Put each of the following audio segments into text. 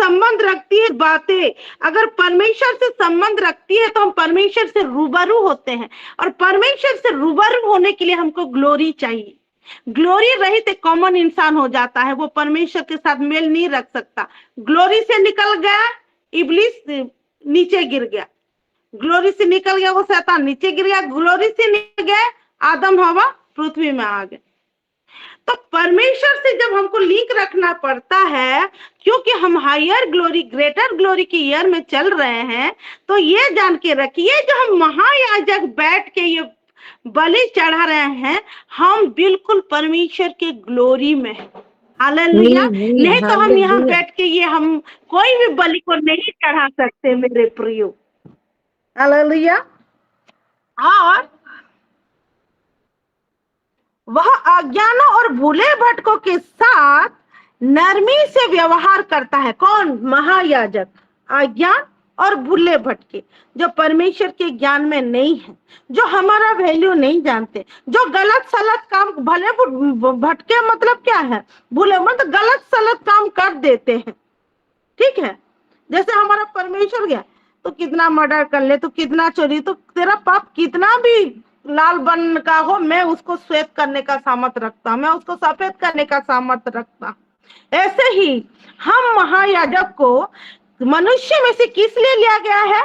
संबंध रखती है बातें, अगर परमेश्वर से संबंध रखती है तो हम परमेश्वर से रूबरू होते हैं, और परमेश्वर से रूबरू होने के लिए हमको ग्लोरी चाहिए। ग्लोरी रहित एक कॉमन इंसान हो जाता है, वो परमेश्वर के साथ मेल नहीं रख सकता। ग्लोरी से निकल गया इब्लिस, नीचे गिर गया। ग्लोरी से निकल गया वो शैतान, नीचे गिर गया। ग्लोरी से निकल गया आदम हवा, पृथ्वी में आ गए। तो परमेश्वर से जब हमको लिंक रखना पड़ता है, क्योंकि हम हायर ग्लोरी, ग्रेटर ग्लोरी की ईयर में चल रहे हैं, तो ये जान के रखिए जो हम महायाजक बैठ के ये बलि चढ़ा रहे हैं, हम बिल्कुल परमेश्वर के ग्लोरी में हैं। हालेलुया। नहीं तो हम यहाँ बैठ के ये हम कोई भी बलि को नहीं चढ़ा सकते मेरे प्रियो। हालेलुया। और वह अज्ञानों और भूले भटकों के साथ नरमी से व्यवहार करता है। कौन? महायाजक। अज्ञान और भूले भटके, जो परमेश्वर के ज्ञान में नहीं है, जो हमारा वैल्यू नहीं जानते, जो गलत सलत काम, भले भटके मतलब क्या है, भूले मतलब गलत सलत काम कर देते हैं। ठीक है, जैसे हमारा परमेश्वर गया तो कितना मर्डर कर ले, तो कितना चोरी, तो तेरा पाप कितना भी लाल बन का हो, मैं उसको श्वेत करने का सामर्थ रखता हूं, मैं उसको सफेद करने का सामर्थ रखता हूं। ऐसे ही हम महायाजक को मनुष्य में से किस लिए लिया गया है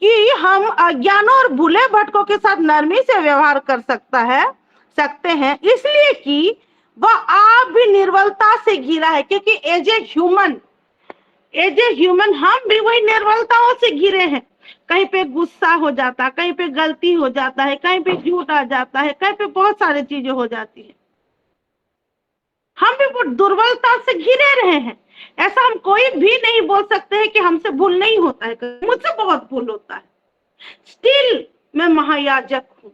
कि हम अज्ञानों और भूले भटकों के साथ नरमी से व्यवहार कर सकते हैं, इसलिए कि वह आप भी निर्बलता से घिरा है। क्योंकि एज ए ह्यूमन हम भी वही निर्बलताओं से घिरे हैं। कहीं पे गुस्सा हो जाता है, कहीं पे गलती हो जाता है, कहीं पे झूठ आ जाता है, कहीं पे बहुत सारी चीजें हो जाती है। हम भी वो दुर्बलता से घिरे रहे हैं। ऐसा हम कोई भी नहीं बोल सकते हैं कि हमसे भूल नहीं होता है, मुझसे बहुत भूल होता है, स्टिल मैं महायाजक हूँ।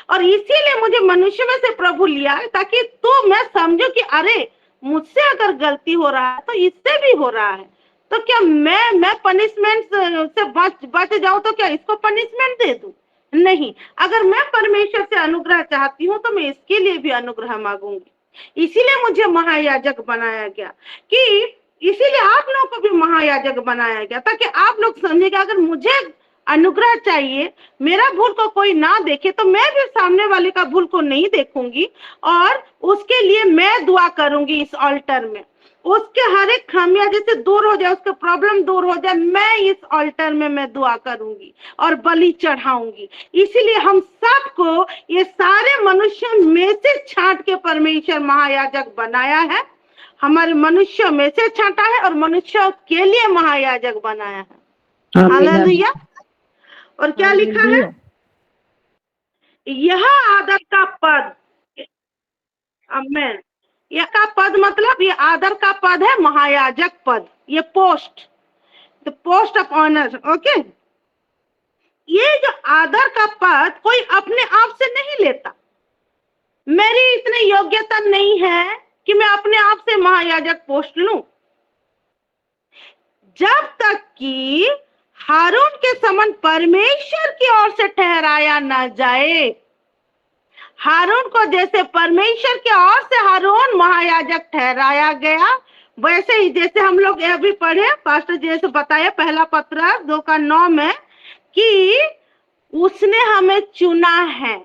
और इसीलिए मुझे मनुष्य में से प्रभु लिया ताकि तो मैं समझू कि अरे मुझसे अगर गलती हो रहा है तो इससे भी हो रहा है, तो क्या मैं पनिशमेंट से बच जाऊं तो क्या इसको पनिशमेंट दे दूं? नहीं। अगर मैं परमेश्वर से अनुग्रह चाहती हूँ तो मैं इसके लिए भी अनुग्रह मांगूंगी। इसीलिए मुझे महायाजक बनाया गया, कि इसीलिए आप लोगों को भी महायाजक बनाया गया, ताकि आप लोग समझेगा अगर मुझे अनुग्रह चाहिए, मेरा भूल को कोई ना देखे, तो मैं भी सामने वाले का भूल को नहीं देखूंगी, और उसके लिए मैं दुआ करूंगी इस ऑल्टर में। उसके हर एक खामियां जैसे दूर हो जाए, उसके प्रॉब्लम दूर हो जाए, मैं इस ऑल्टर में मैं दुआ करूंगी और बलि चढ़ाऊंगी। इसीलिए हम सबको ये सारे मनुष्य में से छांट के परमेश्वर महायाजक बनाया है। हमारे मनुष्य में से छांटा है और मनुष्य के लिए महायाजक बनाया है। हालेलुया। और क्या लिखा है? यह आदर का पद, आमेन, यह का पद मतलब ये आदर का पद है, महायाजक पद, ये post, the post of honour. Okay, ये जो आदर का पद कोई अपने आप से नहीं लेता। मेरी इतनी योग्यता नहीं है कि मैं अपने आप से महायाजक पोस्ट लूं। जब तक कि हारून के समान परमेश्वर की ओर से ठहराया ना जाए। हारून को जैसे परमेश्वर की ओर से हारून महायाजक ठहराया गया, वैसे ही जैसे हम लोग अभी पढ़े, पास्टर जैसे बताया पहला पत्र 2:9 में, कि उसने हमें चुना है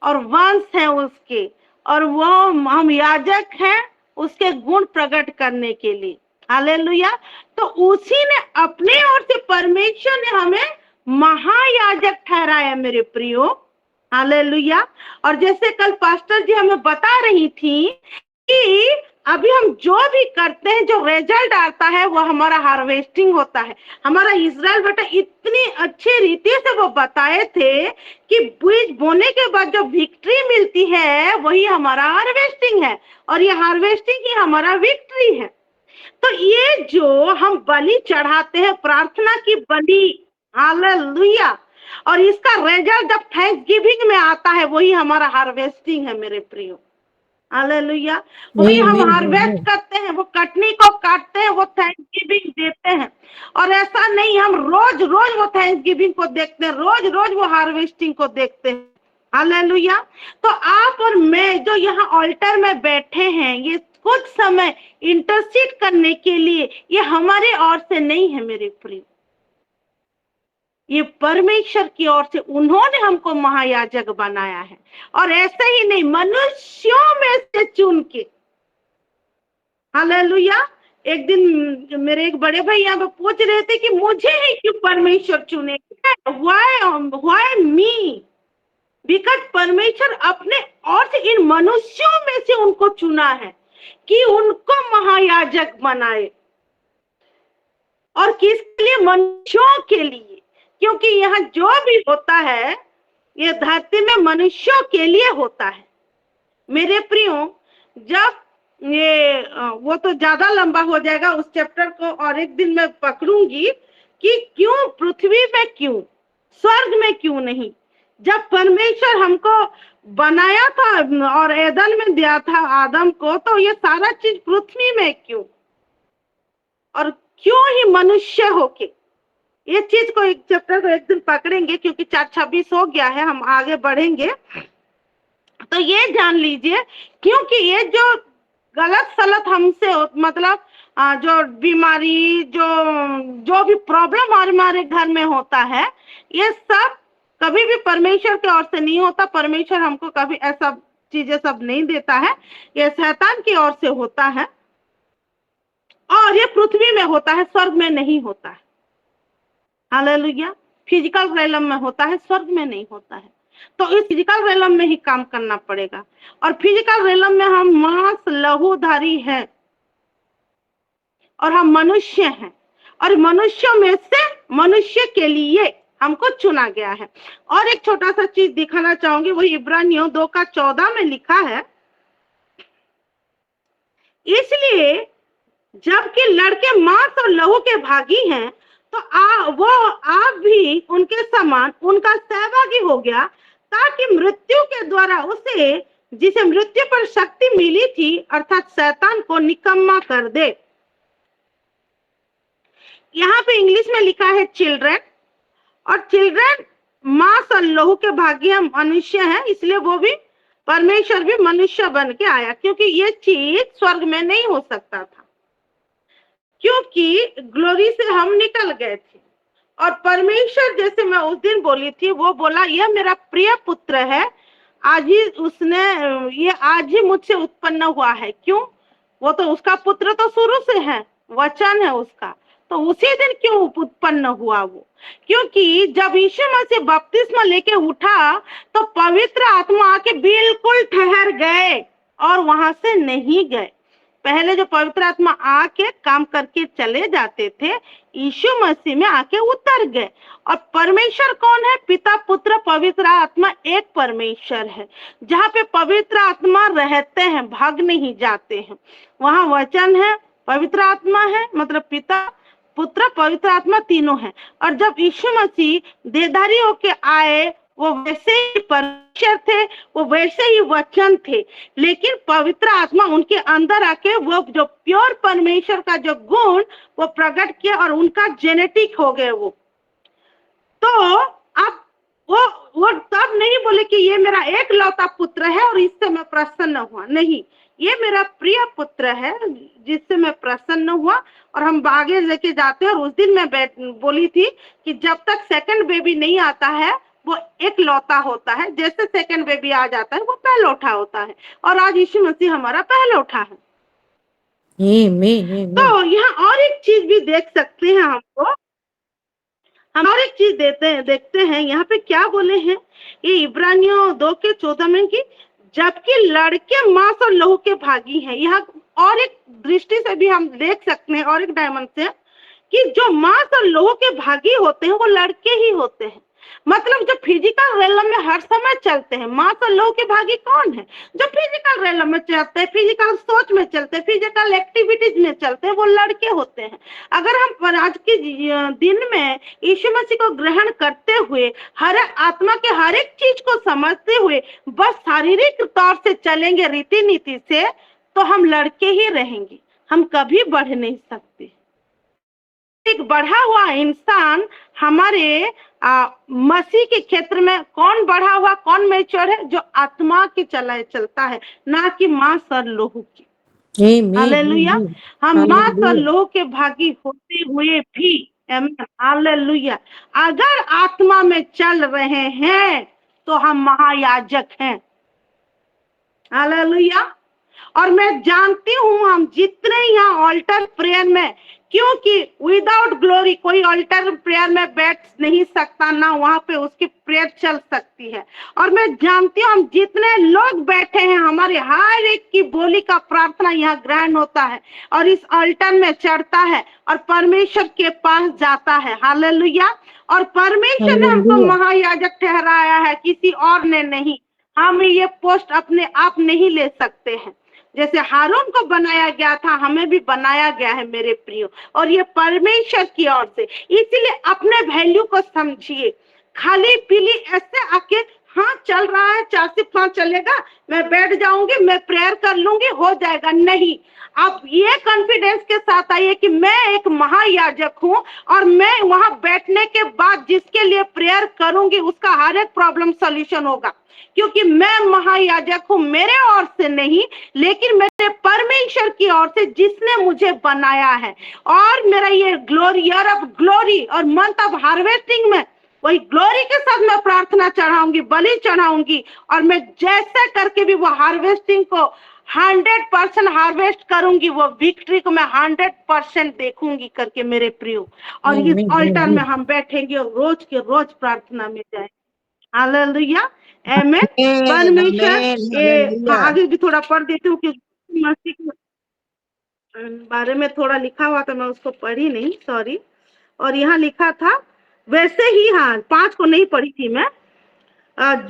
और वंश है उसके, और वो हम याजक हैं उसके गुण प्रकट करने के लिए। हालेलुया। तो उसी ने अपने ओर से, परमेश्वर ने हमें महायाजक ठहराया मेरे प्रियो। हालेलुया। और जैसे कल पास्टर जी हमें बता रही थी कि अभी हम जो भी करते हैं, जो रिजल्ट आता है वो हमारा हार्वेस्टिंग होता है। हमारा इजराइल बेटा इतनी अच्छी रीति से वो बताए थे कि बीज बोने के बाद जो विक्ट्री मिलती है वही हमारा हार्वेस्टिंग है, और ये हार्वेस्टिंग ही हमारा विक्ट्री है। तो ये जो हम बलि चढ़ाते हैं, प्रार्थना की बलि, हालेलुया, और इसका रिजल्ट जब थैंक्सगिविंग में आता है वही हमारा हार्वेस्टिंग है मेरे प्रियो। हालेलुया। वही हम हार्वेस्ट करते हैं, वो कटनी को काटते हैं, वो थैंक्सगिविंग देते हैं। और ऐसा नहीं हम रोज रोज वो थैंक्सगिविंग को देखते हैं, रोज रोज वो हार्वेस्टिंग को देखते हैं। हालेलुया। तो आप और मैं जो यहाँ ऑल्टर में बैठे हैं, ये कुछ समय इंटरसीड करने के लिए, ये हमारे ओर से नहीं है मेरे प्रिय, ये परमेश्वर की ओर से उन्होंने हमको महायाजक बनाया है। और ऐसे ही नहीं, मनुष्यों में से चुन के, हालेलुया। एक दिन मेरे एक बड़े भैया पे पूछ रहे थे कि मुझे ही क्यों परमेश्वर चुने, व्हाई मी, बिकॉज परमेश्वर अपने और से इन मनुष्यों में से उनको चुना है कि उनको महायाजक बनाए। और किसके लिए? मनुष्यों के लिए, क्योंकि यहाँ जो भी होता है ये धरती में मनुष्यों के लिए होता है। मेरे प्रियो, जब ये वो तो ज्यादा लंबा हो जाएगा, उस चैप्टर को और एक दिन मैं पकड़ूंगी कि क्यों पृथ्वी में, क्यों स्वर्ग में क्यों नहीं। जब परमेश्वर हमको बनाया था और एदन में दिया था आदम को, तो ये सारा चीज पृथ्वी में क्यों, और क्यों ही मनुष्य होके, ये चीज को एक चैप्टर को एक दिन पकड़ेंगे, क्योंकि 4:26 हो गया है, हम आगे बढ़ेंगे। तो ये जान लीजिए, क्योंकि ये जो गलत सलत हमसे मतलब जो बीमारी, जो भी प्रॉब्लम हमारे घर में होता है, ये सब कभी भी परमेश्वर की ओर से नहीं होता। परमेश्वर हमको कभी ऐसा चीजें सब नहीं देता है, ये शैतान की ओर से होता है, और ये पृथ्वी में होता है, स्वर्ग में नहीं होता है। हालेलुया। फिजिकल रेलम में होता है, स्वर्ग में नहीं होता है। तो इस फिजिकल रेलम में ही काम करना पड़ेगा, और फिजिकल रेलम में हम मांस लहूधारी हैं और हम मनुष्य हैं, और मनुष्यों में से मनुष्य के लिए हमको चुना गया है। और एक छोटा सा चीज दिखाना चाहूंगी, वही इब्रानियों 2:14 में लिखा है, इसलिए जबकि लड़के मांस और लहू के भागी हैं, तो आप भी उनके समान उनका सहभागी हो गया, ताकि मृत्यु के द्वारा उसे, जिसे मृत्यु पर शक्ति मिली थी, अर्थात शैतान को निकम्मा कर दे। यहाँ पे इंग्लिश में लिखा है चिल्ड्रन, और चिल्ड्रन मांस और लहू के भागी हम मनुष्य हैं, इसलिए वो भी परमेश्वर भी मनुष्य बन के आया, क्योंकि ये चीज स्वर्ग में नहीं हो सकता था, क्योंकि ग्लोरी से हम निकल गए थे। और परमेश्वर, जैसे मैं उस दिन बोली थी, वो बोला यह मेरा प्रिय पुत्र है, आज ही मुझसे उत्पन्न हुआ है। क्यों? वो तो उसका पुत्र तो शुरू से है, वचन है उसका, तो उसी दिन क्यों उत्पन्न हुआ वो? क्योंकि जब यीशु मसीह बपतिस्मा लेके उठा, तो पवित्र आत्मा आके बिल्कुल ठहर गए और वहां से नहीं गए। पहले जो पवित्र आत्मा आके काम करके चले जाते थे, यीशु मसीह में आके उतर गए। और परमेश्वर कौन है? पिता, पुत्र, पवित्र आत्मा एक परमेश्वर है। जहाँ पे पवित्र आत्मा रहते हैं, भाग नहीं जाते हैं, वहां वचन है, पवित्र आत्मा है, मतलब पिता, पुत्र, पवित्र आत्मा तीनों हैं। और जब यीशु मसीह देहधारी होके आए, वो वैसे ही परमेश्वर थे, वो वैसे ही वचन थे, लेकिन पवित्र आत्मा उनके अंदर आके वो जो प्योर परमेश्वर का जो गुण वो प्रकट किया, और उनका जेनेटिक हो गए वो। तो अब वो तब नहीं बोले कि ये मेरा एक लौता पुत्र है और इससे मैं प्रसन्न हुआ, नहीं, ये मेरा प्रिय पुत्र है जिससे मैं प्रसन्न हुआ। और हम आगे लेके जाते हैं, और उस दिन मैं बोली थी कि जब तक सेकंड बेबी नहीं आता है वो एक लौता होता है, जैसे सेकंड बेबी आ जाता है वो पहलौठा होता है, और आज यीशु मसीह हमारा पहलौठा है। तो यहाँ और एक चीज भी देख सकते हैं, हम और एक चीज देखते हैं यहाँ पे क्या बोले हैं, ये इब्रानियों 2:14 में कि जबकि लड़के मांस और लहू के भागी हैं। यहाँ और एक दृष्टि से भी हम देख सकते हैं, और एक डायमेंशन से, कि जो मांस और लहू के भागी होते हैं वो लड़के ही होते हैं। मतलब जो फिजिकल रेलम में हर समय चलते हैं, मांस और लहू के भागी कौन है? जो फिजिकल रेलम में चलते हैं, फिजिकल सोच में चलते हैं, फिजिकल एक्टिविटीज में चलते हैं, वो लड़के होते हैं। अगर हम आज के दिन में यीशु मसीह को ग्रहण करते हुए, हर आत्मा के हर एक चीज को समझते हुए बस शारीरिक तौर से चलेंगे, रीति नीति से, तो हम लड़के ही रहेंगे, हम कभी बढ़ नहीं सकते। एक बढ़ा हुआ इंसान हमारे मसीह के क्षेत्र में कौन बढ़ा हुआ, कौन मैच्योर है? जो आत्मा की चलता है, ना कि मांस और लहू की। हालेलुया। हम मात्र हालेलुया। लोह के भागी होते हुए भी, हालेलुया, अगर आत्मा में चल रहे हैं तो हम महायाजक हैं। हालेलुया। और मैं जानती हूँ हम जितने यहाँ ऑल्टर प्रेयर में, क्योंकि विदाउट ग्लोरी कोई ऑल्टर प्रेयर में बैठ नहीं सकता, ना वहां पे उसकी प्रेयर चल सकती है। और मैं जानती हूँ हम जितने लोग बैठे हैं, हमारे हर एक की बोली का प्रार्थना यहाँ ग्रहण होता है और इस ऑल्टर में चढ़ता है और परमेश्वर के पास जाता है। हालेलुया। और परमेश्वर ने हमको हालेलुया। महायाजक ठहराया है, किसी और ने नहीं। हम ये पोस्ट अपने आप नहीं ले सकते हैं। जैसे हारून को बनाया गया था, हमें भी बनाया गया है मेरे प्रियो, और ये परमेश्वर की ओर से। इसीलिए अपने वैल्यू को समझिए। खाली पीली ऐसे आके हाँ चल रहा है, 4 से 5 चलेगा, मैं बैठ जाऊंगी, मैं प्रेयर कर लूंगी, हो जाएगा, नहीं। आप ये कॉन्फिडेंस के साथ आइए कि मैं एक महायाजक हूँ और मैं वहां बैठने के बाद जिसके लिए प्रेयर करूंगी उसका हर एक प्रॉब्लम सॉल्यूशन होगा, क्योंकि मैं महायाजक हूँ, मेरे ओर से नहीं, लेकिन मेरे परमेश्वर की ओर से जिसने मुझे बनाया है। और मेरा ये ग्लोरी, ईयर ऑफ ग्लोरी और मंथ ऑफ हार्वेस्टिंग में वही ग्लोरी के साथ मैं प्रार्थना चढ़ाऊंगी, बलि चढ़ाऊंगी, और मैं जैसे करके भी वो हार्वेस्टिंग को 100% हार्वेस्ट करूंगी, वो विक्ट्री को मैं 100% देखूंगी करके मेरे प्रियो। और इस आमीन, ऑल्टर में आमीन। हम बैठेंगे और रोज के रोज प्रार्थना में जाएंगे। हालेलुया, आमीन। आमीन, परमेश्वर आमीन। ये हालेलुया। आगे भी थोड़ा पढ़ देती हूँ कि मसीह के बारे में थोड़ा लिखा हुआ था, मैं उसको पढ़ी नहीं, सॉरी। और यहाँ लिखा था वैसे ही, हाँ 5 को नहीं पढ़ी थी मैं।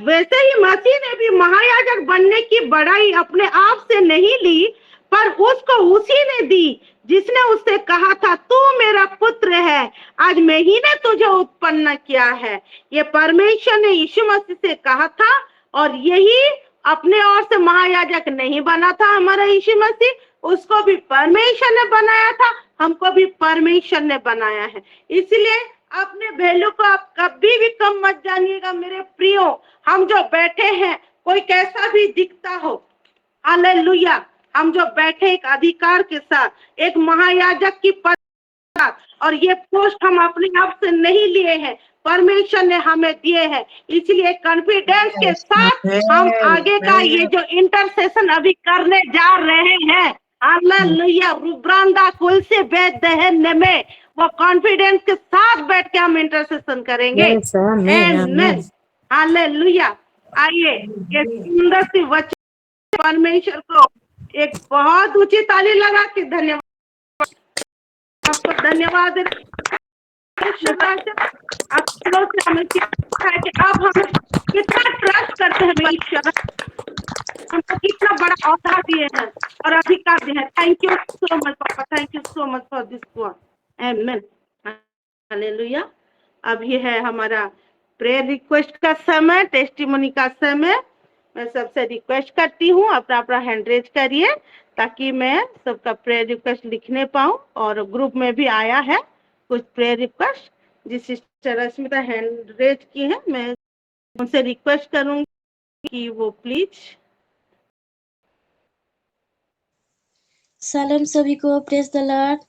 वैसे ही मसीह ने भी महायाजक बनने की बड़ाई अपने आप से नहीं ली, पर उसको उसी ने दी जिसने उससे कहा था तू मेरा पुत्र है, आज मैं ही ने तुझे उत्पन्न किया है। ये परमेश्वर ने यीशु मसीह से कहा था, और यही अपने ओर से महायाजक नहीं बना था हमारा यीशु मसीह, उसको भी परमेश्वर ने बनाया था, हमको भी परमेश्वर ने बनाया है। इसलिए अपने वैल्यू को आप कभी भी कम मत जानिएगा मेरे प्रियो। हम जो बैठे हैं, कोई कैसा भी दिखता हो, हालेलुया, हम जो बैठे एक अधिकार के साथ, एक महायाजक की पद के साथ, और ये पोस्ट हम अपने आप से नहीं लिए हैं, परमेश्वर ने हमें दिए हैं। इसलिए कॉन्फिडेंस के साथ हम आगे का ये जो इंटरसेशन अभी करने जा रहे हैं, हालेलुया, रुब्रांदा कुल से बेद दहन में, वो कॉन्फिडेंस के साथ बैठ के हम इंटरसेशन करेंगे। यस, आमीन, आमीन। आमीन, हालेलुया। आइए ये सुंदर सी वचन परमेश्वर को एक बहुत ऊंची ताली लगा के धन्यवाद, आपको धन्यवाद। आपको से हमें सीखा है कि आप हमें कितना ट्रस्ट करते हैं ईश्वर, हमको कितना बड़ा औहदा दिए हैं और अधिकार दिए हैं। थैंक यू सो मच पापा, thank you so much for this word. आमीन, हालेलुया। अब ये है हमारा प्रेयर रिक्वेस्ट का समय, टेस्टिमोनी का समय। मैं सबसे रिक्वेस्ट करती हूँ अपना अपना हैंड रेज करिए, ताकि मैं सबका प्रेयर रिक्वेस्ट लिखने पाऊँ। और ग्रुप में भी आया है कुछ प्रेयर रिक्वेस्ट, जिस सिस्टर रश्मिता हैंड रेज की है, मैं उनसे रिक्वेस्ट करूंगी कि वो प्लीज। सलाम सभी को, प्रेज द लॉर्ड।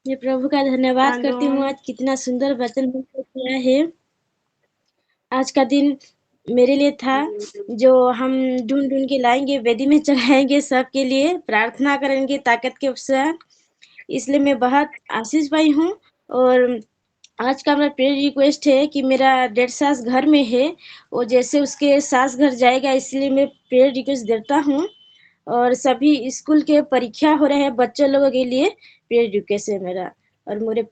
मैं प्रभु का धन्यवाद करती हूँ, आज कितना सुंदर वचन हमको किया है। आज का दिन मेरे लिए था जो हम ढूंढ ढूंढ के लाएंगे, वेदी में चढ़ाएंगे, सबके लिए प्रार्थना करेंगे ताकत के साथ। इसलिए मैं बहुत आशीष पाई हूँ। और आज का मेरा प्रेयर रिक्वेस्ट है कि मेरा डेढ़ सास घर में है, वो जैसे उसके सास घर जाएगा, इसलिए मैं प्रेयर रिक्वेस्ट देता हूँ। और सभी स्कूल के परीक्षा हो रहे हैं बच्चों लोगों के लिए, प्रेयर रिक्वेस्ट है मेरा। और मेरे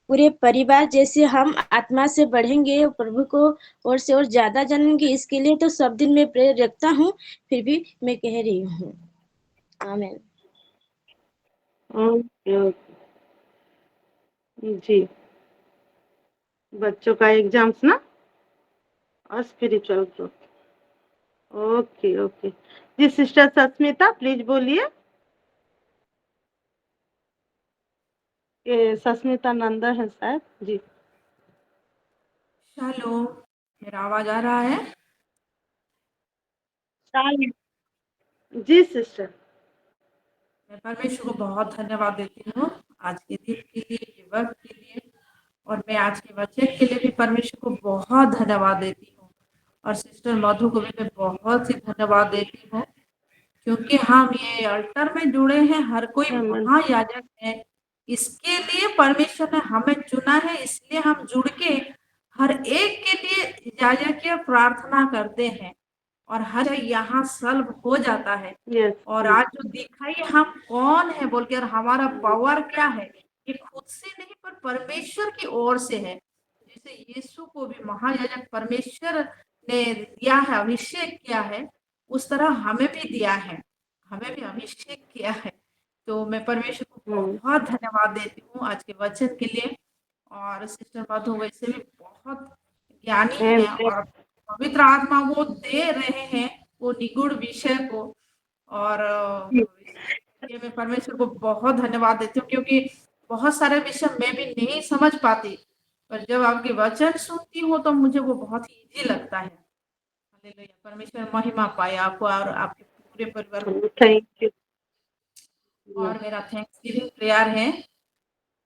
पूरे परिवार जैसे हम आत्मा से बढ़ेंगे, प्रभु को और से और ज्यादा जानेंगे, इसके लिए तो सब दिन मैं प्रेयर रखता हूँ, फिर भी मैं कह रही हूँ। आमीन। ओके जी, बच्चों का एग्जाम्स ना और स्पिरिचुअल ग्रोथ। ओके ओके जी, सिस्टर सस्मिता प्लीज बोलिए। ये सस्मिता नंदा है शायद जी। हेलो, मेरा आवाज आ रहा है? जी सिस्टर। मैं परमेश्वर को बहुत धन्यवाद देती हूँ आज के दिन के लिए, ये वक्त के लिए, और मैं आज के वचन के लिए भी परमेश्वर को बहुत धन्यवाद देती हूँ। और सिस्टर मधु को भी मैं बहुत ही धन्यवाद देती हूँ, क्योंकि हम ये अल्टर में जुड़े हैं, हर कोई महायाजक है। इसके लिए परमेश्वर ने हमें चुना है, इसलिए हम जुड़ के हर एक के लिए याजकीय प्रार्थना करते हैं और हर यहाँ सल्व हो जाता है। और आज जो दिखाई हम कौन है बोल के और हमारा पावर क्या है, ये खुद से नहीं पर परमेश्वर की ओर से है। जैसे यीशु को भी महायाजक परमेश्वर ने दिया है, अभिषेक किया है, उस तरह हमें भी दिया है, हमें भी अभिषेक किया है। तो मैं परमेश्वर को बहुत धन्यवाद देती हूँ आज के वचन के लिए। और सिस्टर मधु वैसे भी बहुत ज्ञानी है और पवित्र आत्मा वो दे रहे हैं वो निगूढ़ विषय को। और ये मैं परमेश्वर को बहुत धन्यवाद देती हूँ, क्योंकि बहुत सारे विषय मैं भी नहीं समझ पाती, पर जब आपके वचन सुनती हूँ तो मुझे वो बहुत इजी लगता है। हालेलुया, परमेश्वर महिमा पाए आपको और आपके पूरे परिवार को। Thank you. और मेरा थैंक्स गिविंग प्रेयर है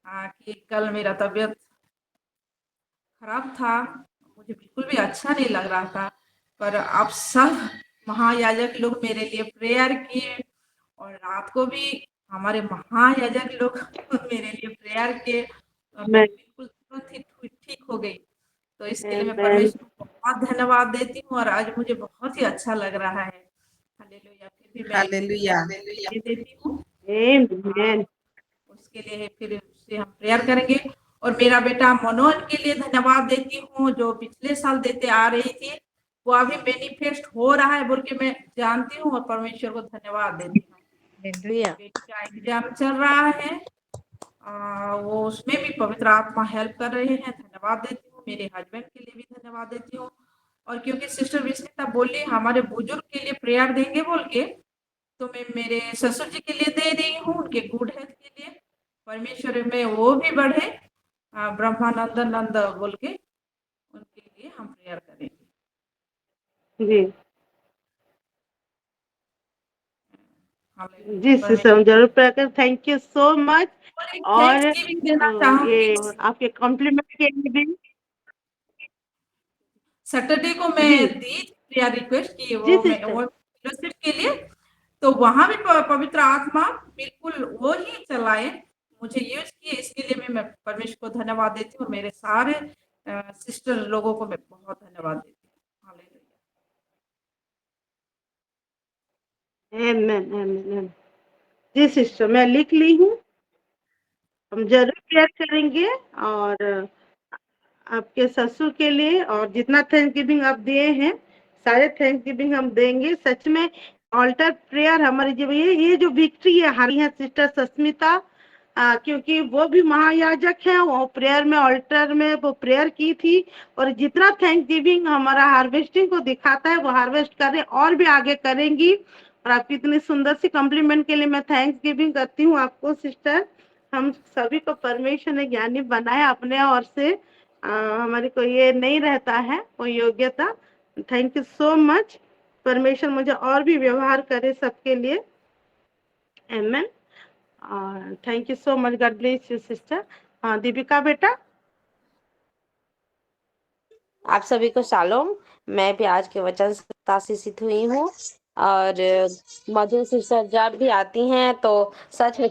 कि कल मेरा तबीयत खराब था, मुझे बिल्कुल भी अच्छा नहीं लग रहा था, पर आप सब महायाजक लोग मेरे लिए प्रेयर किए और रात को भी हमारे महायाजक लोग मेरे लिए प्रेयर किए और मैं बिल्कुल तुरंत ही ठीक हो गई। तो इसके लिए मैं परमेश्वर को बहुत धन्यवाद देती हूँ और आज मुझे बहुत ही अच्छा लग रहा है। हालेलुया, फिर भी मैं हालेलुया। दे देती हूँ। आमेन। उसके लिए फिर उससे हम प्रेयर करेंगे। और मेरा बेटा मनोज के लिए धन्यवाद देती हूँ, जो पिछले साल देते आ रही थी, वो अभी मैनिफेस्ट हो रहा है बोल के मैं जानती हूँ और परमेश्वर को धन्यवाद देती हूँ। बेटी का एग्जाम चल रहा है, वो उसमें भी पवित्र आत्मा हेल्प कर रहे हैं, धन्यवाद देती हूँ। मेरे हस्बैंड के लिए भी धन्यवाद देती हूँ। और क्योंकि सिस्टर विस्मिता बोली हमारे बुजुर्ग के लिए प्रेयर देंगे बोल के, तो मैं मेरे ससुर जी के लिए दे रही हूँ, उनके गुड हेल्थ के लिए, परमेश्वर में वो भी बढ़े, ब्रह्मानंद नंद बोल के उनके लिए हम प्रेयर करेंगे। जी जी परमेश्वर सिस्टर, हम जरूर प्रेयर करें। Thank you so much. और थैंक्स गिविंग देना ये चाहूंगी। आपके कॉम्प्लीमेंट के लिए भी। सैटरडे को मैं जी दी प्रेयर रिक्वेस्ट की जी वो मैं सिस्टर। वो फेलोशिप के लिए, तो वहां भी पवित्र आत्मा बिल्कुल वो ही चलाए, मुझे यूज किए। इसके लिए मैं परमेश्वर को धन्यवाद देती हूँ और मेरे सारे सिस्टर लोगों को मैं बहुत धन्यवाद देती हूँ। हालेलुया। आमेन आमेन। जी सिस्टर, मैं लिख ली हूँ। हम जरूर प्रेयर करेंगे। और आपके ससुर के लिए और जितना थैंक्स गिविंग आप दिए हैं, सारे थैंक्स गिविंग हम देंगे। सच में ऑल्टर प्रेयर हमारी जब ये जो विक्ट्री है हमारी है सिस्टर सस्मिता, क्योंकि वो भी महायाजक है, वो प्रेयर में ऑल्टर में वो प्रेयर की थी। और जितना थैंक्स गिविंग हमारा हार्वेस्टिंग को दिखाता है वो हार्वेस्ट करें और भी आगे करेंगी। और आपकी इतनी सुंदर सी कॉम्प्लीमेंट के लिए मैं थैंक्स गिविंग करती हूँ आपको सिस्टर। हम सभी को परमेश्वर ने ज्ञानी बनाया अपने ओर से, हमारी कोई ये नहीं रहता है कोई योग्यता। Thank you so much. परमेश्वर मुझे और भी व्यवहार करे सबके लिए। आमेन। और thank you so much. God bless you sister. हाँ दीपिका बेटा। आप सभी को शालोम। मैं भी आज के वचन से आशीषित हुई हूँ और मधुर सिस्टर जब भी आती हैं तो सच में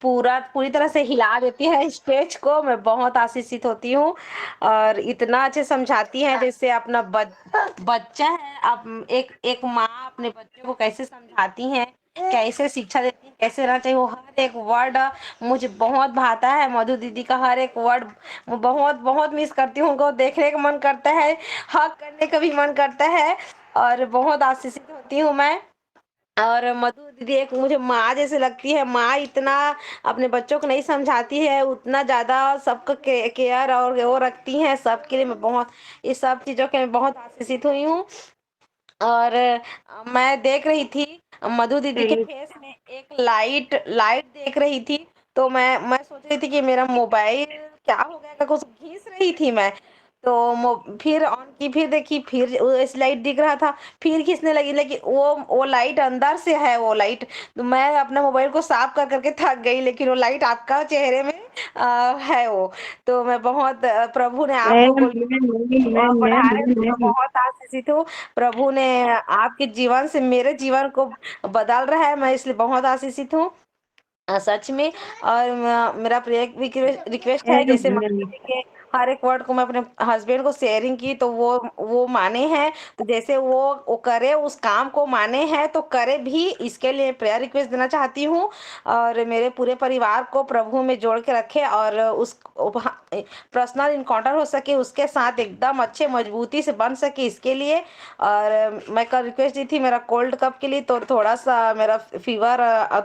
पूरी तरह से हिला देती है स्टेज को। मैं बहुत आशीषित होती हूँ और इतना अच्छे समझाती है जैसे अपना बच्चा है। अब एक माँ अपने बच्चे को कैसे समझाती है, कैसे शिक्षा देती है, कैसे रहना चाहिए, वो हर एक वर्ड मुझे बहुत भाता है। मधु दीदी का हर एक वर्ड बहुत बहुत मिस करती हूँ, उनको देखने का मन करता है, हक करने का भी मन करता है और बहुत आशीषित होती हूँ मैं। और मधु दीदी एक मुझे माँ जैसे लगती है। माँ इतना अपने बच्चों को नहीं समझाती है, उतना ज्यादा सबका केयर और वो रखती है सबके लिए। मैं बहुत इस सब चीजों के मैं बहुत आशीषित हुई हूँ। और मैं देख रही थी मधु दीदी के फेस में एक लाइट लाइट देख रही थी, तो मैं सोच रही थी कि मेरा मोबाइल क्या हो गया, कुछ घिस रही थी मैं। तो फिर ऑन की, फिर देखी, फिर इस लाइट दिख रहा था, फिर खींचने लगी, लेकिन वो लाइट अंदर से है, वो लाइट। तो मैं अपने मोबाइल को साफ कर करके थक गई, लेकिन वो लाइट आपका चेहरे में है वो। तो मैं बहुत प्रभु ने आपको मैम कोई मैम मैम पढ़ा मैम रहे हैं, तो मैं मैम बहुत आशीषित हूँ। प्रभु ने आपके जीवन से मेरे जीवन को बदल रहा है, मैं इसलिए बहुत आशीषित हूँ, सच में। और मेरा प्रेयर रिक्वेस्ट है, जैसे मैम मम्मी जी के हर एक वर्ड को मैं अपने हस्बैंड को शेयरिंग की, तो वो माने हैं, तो जैसे वो करे, उस काम को माने हैं तो करे भी, इसके लिए प्रेयर रिक्वेस्ट देना चाहती हूँ। और मेरे पूरे परिवार को प्रभु में जोड़ के रखे, और उस पर्सनल इनकाउंटर हो सके उसके साथ, एकदम अच्छे मजबूती से बन सके, इसके लिए। और मैं कल रिक्वेस्ट दी थी मेरा कोल्ड कप के लिए, तो थोड़ा सा मेरा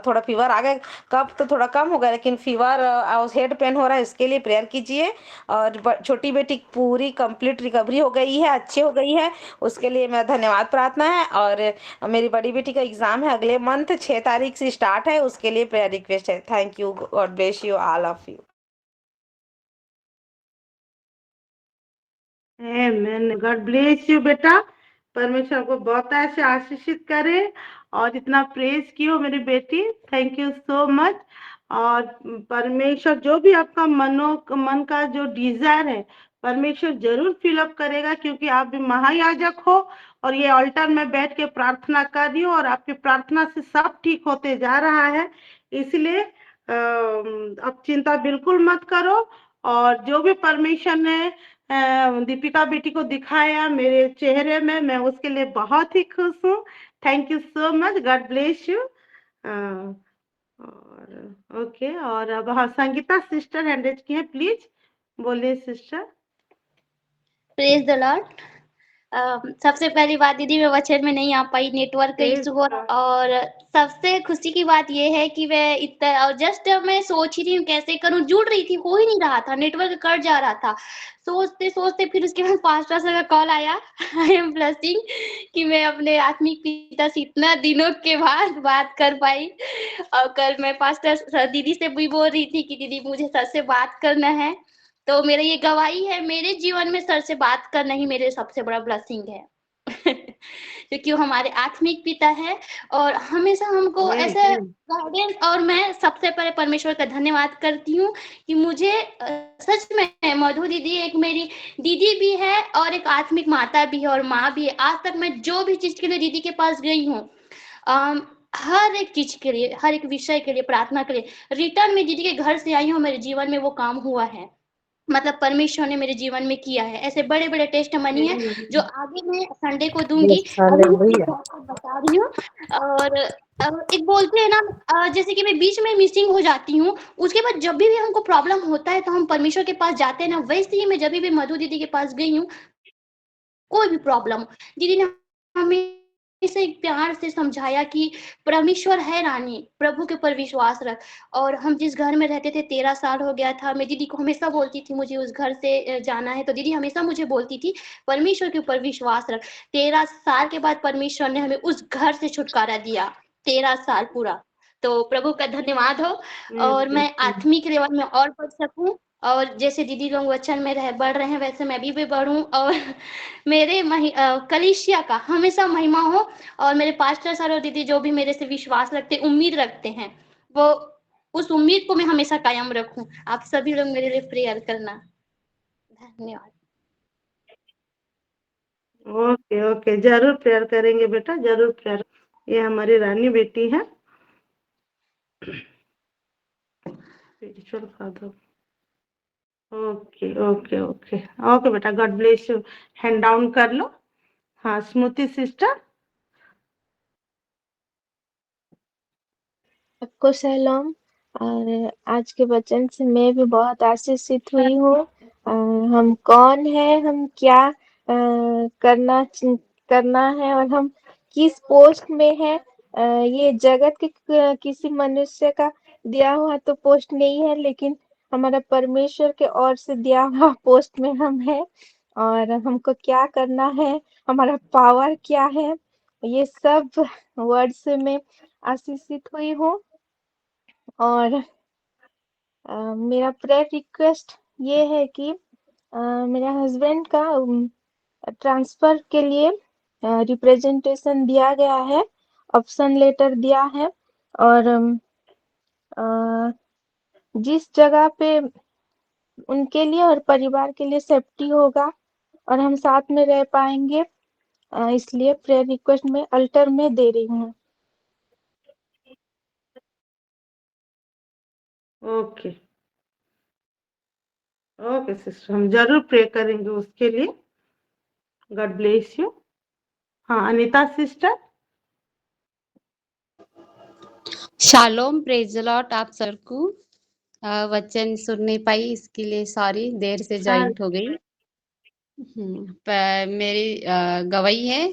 थोड़ा फीवर आ गया, कफ तो थोड़ा कम हो गया, लेकिन फीवर और हेड पेन हो रहा है, इसके लिए प्रेयर कीजिए। और छोटी बेटी पूरी कंप्लीट रिकवरी हो गई है, अच्छी हो गई है, उसके लिए मेरा धन्यवाद प्रार्थना है। और मेरी बड़ी बेटी का एग्जाम है अगले मंथ 6 तारीख से स्टार्ट है, उसके लिए प्रेयर रिक्वेस्ट है। Thank you, God bless you all of you. Amen. God bless you बेटा, परमेश्वर को बहुत ऐसे आशीषित करे। और इतना प्रेज कियो मेरी बेटी, थैंक यू सो मच। और परमेश्वर जो भी आपका मन का जो डिजायर है, परमेश्वर जरूर फिलअप करेगा, क्योंकि आप भी महायाजक हो। और ये ऑल्टर में बैठ के प्रार्थना कर रही हो, और आपकी प्रार्थना से सब ठीक होते जा रहा है। इसलिए अब चिंता बिल्कुल मत करो। और जो भी परमेश्वर ने दीपिका बेटी को दिखाया मेरे चेहरे में, मैं उसके लिए बहुत ही खुश हूँ। Thank you so much, God bless you. और ओके, और अब हाँ, संगीता सिस्टर हैंड रेज की है, प्लीज बोलिए सिस्टर। Praise the Lord. सबसे पहली बात दीदी, मैं वचन में नहीं आ पाई, नेटवर्क का इशू हो। और सबसे खुशी की बात ये है कि मैं इतना, और जस्ट मैं सोच ही रही हूँ कैसे करूँ, जुड़ रही थी, हो ही नहीं रहा था, नेटवर्क कट जा रहा था। सोचते सोचते फिर उसके बाद पास्टर सर का कॉल आया। आई एम ब्लेसिंग कि मैं अपने आत्मिक पिता से इतना दिनों के बाद बात कर पाई। और कल मैं पास्टर दीदी से भी बोल रही थी कि दीदी मुझे सर से बात करना है। तो मेरा ये गवाही है, मेरे जीवन में सर से बात करना ही मेरे सबसे बड़ा ब्लेसिंग है। क्योंकि वो हमारे आत्मिक पिता है, और हमेशा हमको ऐसे गाइडेंस। और मैं सबसे पहले परमेश्वर का धन्यवाद करती हूँ कि मुझे सच में मधु दीदी एक मेरी दीदी भी है, और एक आत्मिक माता भी है, और माँ भी है। आज तक मैं जो भी चीज के लिए दीदी के पास गई हूँ, हर एक चीज के लिए, हर एक विषय के लिए, प्रार्थना के लिए, रिटर्न में दीदी के घर से आई हूँ, मेरे जीवन में वो काम हुआ है। मतलब परमेश्वर ने मेरे जीवन में किया है। ऐसे बड़े बड़े टेस्ट मनी है जो आगे मैं संडे को दूंगी। यस, अभी मैं हालेलुया। आपको बता रही हूँ। और एक बोलते हैं ना, जैसे कि मैं बीच में मिसिंग हो जाती हूँ, उसके बाद जब भी हमको प्रॉब्लम होता है तो हम परमेश्वर के पास जाते हैं ना, वैसे ही मैं जब भी मधु दीदी के पास गई हूँ, कोई भी प्रॉब्लम हो, दीदी ने हमें इसे प्यार से समझाया कि परमेश्वर है रानी, प्रभु के ऊपर विश्वास रख। और हम जिस घर में रहते थे, 13 साल हो गया था, मैं दीदी को हमेशा बोलती थी मुझे उस घर से जाना है, तो दीदी हमेशा मुझे बोलती थी परमेश्वर के ऊपर विश्वास रख। 13 साल के बाद परमेश्वर ने हमें उस घर से छुटकारा दिया, 13 साल पूरा। तो प्रभु का धन्यवाद हो। और मैं आत्मिक लेवल में और बढ़ सकूं, और जैसे दीदी लोग वचन में बढ़ रहे हैं, वैसे मैं भी बढ़ूं। और मेरे कलीसिया का हमेशा महिमा हो। और मेरे पास्टर सर और दीदी जो भी मेरे से विश्वास रखते, उम्मीद रखते हैं, वो उस उम्मीद को मैं हमेशा कायम रखूं। आप सभी लोग मेरे लिए प्रेयर करना। धन्यवाद। ओके ओके, जरूर प्रेयर करेंगे बेटा, जरूर प्रेयर। ये हमारी रानी बेटी है, spiritual father. Okay okay okay okay बेटा, God bless you. Hand down कर लो। हाँ, स्मृति सिस्टर। आपको सलाम। और आज के वचन से मैं भी बहुत आशीषित हुई हूँ। हम कौन है, हम क्या करना है, और हम किस पोस्ट में है। ये जगत के किसी मनुष्य का दिया हुआ तो पोस्ट नहीं है, लेकिन हमारा परमेश्वर के ओर से दिया हुआ पोस्ट में हम है। और हमको क्या करना है, हमारा पावर क्या है, ये सब वर्ड से मैं आशीषित हुई हूँ। और मेरा प्रेयर रिक्वेस्ट ये है कि मेरा हस्बैंड का ट्रांसफर के लिए रिप्रेजेंटेशन दिया गया है, ऑप्शन लेटर दिया है और अ, जिस जगह पे उनके लिए और परिवार के लिए सेफ्टी होगा और हम साथ में रह पाएंगे, इसलिए प्रेयर रिक्वेस्ट में अल्टर में दे रही हूँ। ओके ओके सिस्टर, हम जरूर प्रे करेंगे उसके लिए। God bless you. हाँ Anita sister. Shalom, praise the lord. आप सर को वचन सुन नहीं पाई, इसके लिए सॉरी, देर से ज्वाइंट हो गई। मेरी गवाही है,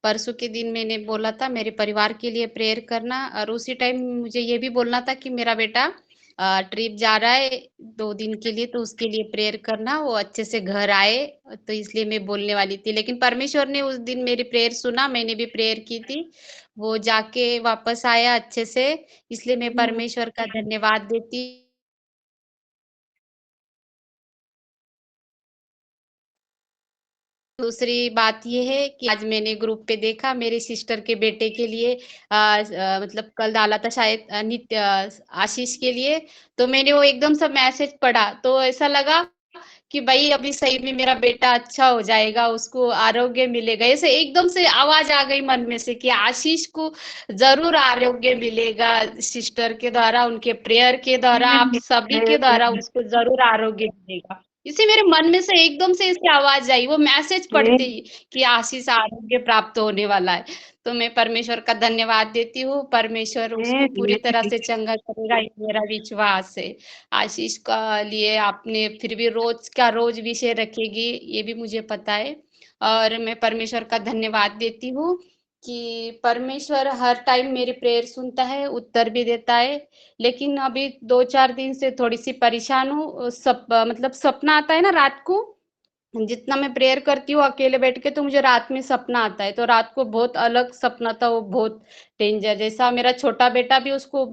परसों के दिन मैंने बोला था मेरे परिवार के लिए प्रेयर करना, और उसी टाइम मुझे ये भी बोलना था कि मेरा बेटा ट्रिप जा रहा है 2 दिन के लिए, तो उसके लिए प्रेयर करना, वो अच्छे से घर आए। तो इसलिए मैं बोलने वाली थी, लेकिन परमेश्वर ने उस दिन मेरी प्रेयर सुना, मैंने भी प्रेयर की थी, वो जाके वापस आया अच्छे से। इसलिए मैं परमेश्वर का धन्यवाद देती। दूसरी बात ये है कि आज मैंने ग्रुप पे देखा मेरे सिस्टर के बेटे के लिए मतलब कल डाला था शायद नित्य आशीष के लिए, तो मैंने वो एकदम से मैसेज पढ़ा, तो ऐसा लगा कि भाई अभी सही में मेरा बेटा अच्छा हो जाएगा, उसको आरोग्य मिलेगा। ऐसे एकदम से आवाज आ गई मन में से कि आशीष को जरूर आरोग्य मिलेगा, सिस्टर के द्वारा, उनके प्रेयर के द्वारा, आप सभी के द्वारा उसको जरूर आरोग्य मिलेगा। इसे मेरे मन में से एकदम से इसकी आवाज आई, वो मैसेज पढ़ते ही, कि आशीष आरोग्य प्राप्त होने वाला है। तो मैं परमेश्वर का धन्यवाद देती हूँ, परमेश्वर उसको पूरी तरह से चंगा करेगा, ये मेरा विश्वास है। आशीष का लिए आपने फिर भी रोज का रोज विषय रखेगी, ये भी मुझे पता है, और मैं परमेश्वर का धन्यवाद देती हूँ कि परमेश्वर हर टाइम मेरी प्रेयर सुनता है, उत्तर भी देता है। लेकिन अभी 2-4 दिन से थोड़ी सी परेशान हूँ, मतलब सपना आता है ना रात को, जितना मैं प्रेयर करती हूँ अकेले बैठ के, तो मुझे रात में सपना आता है, तो रात को बहुत अलग सपना था, वो बहुत डेंजर जैसा। मेरा छोटा बेटा भी, उसको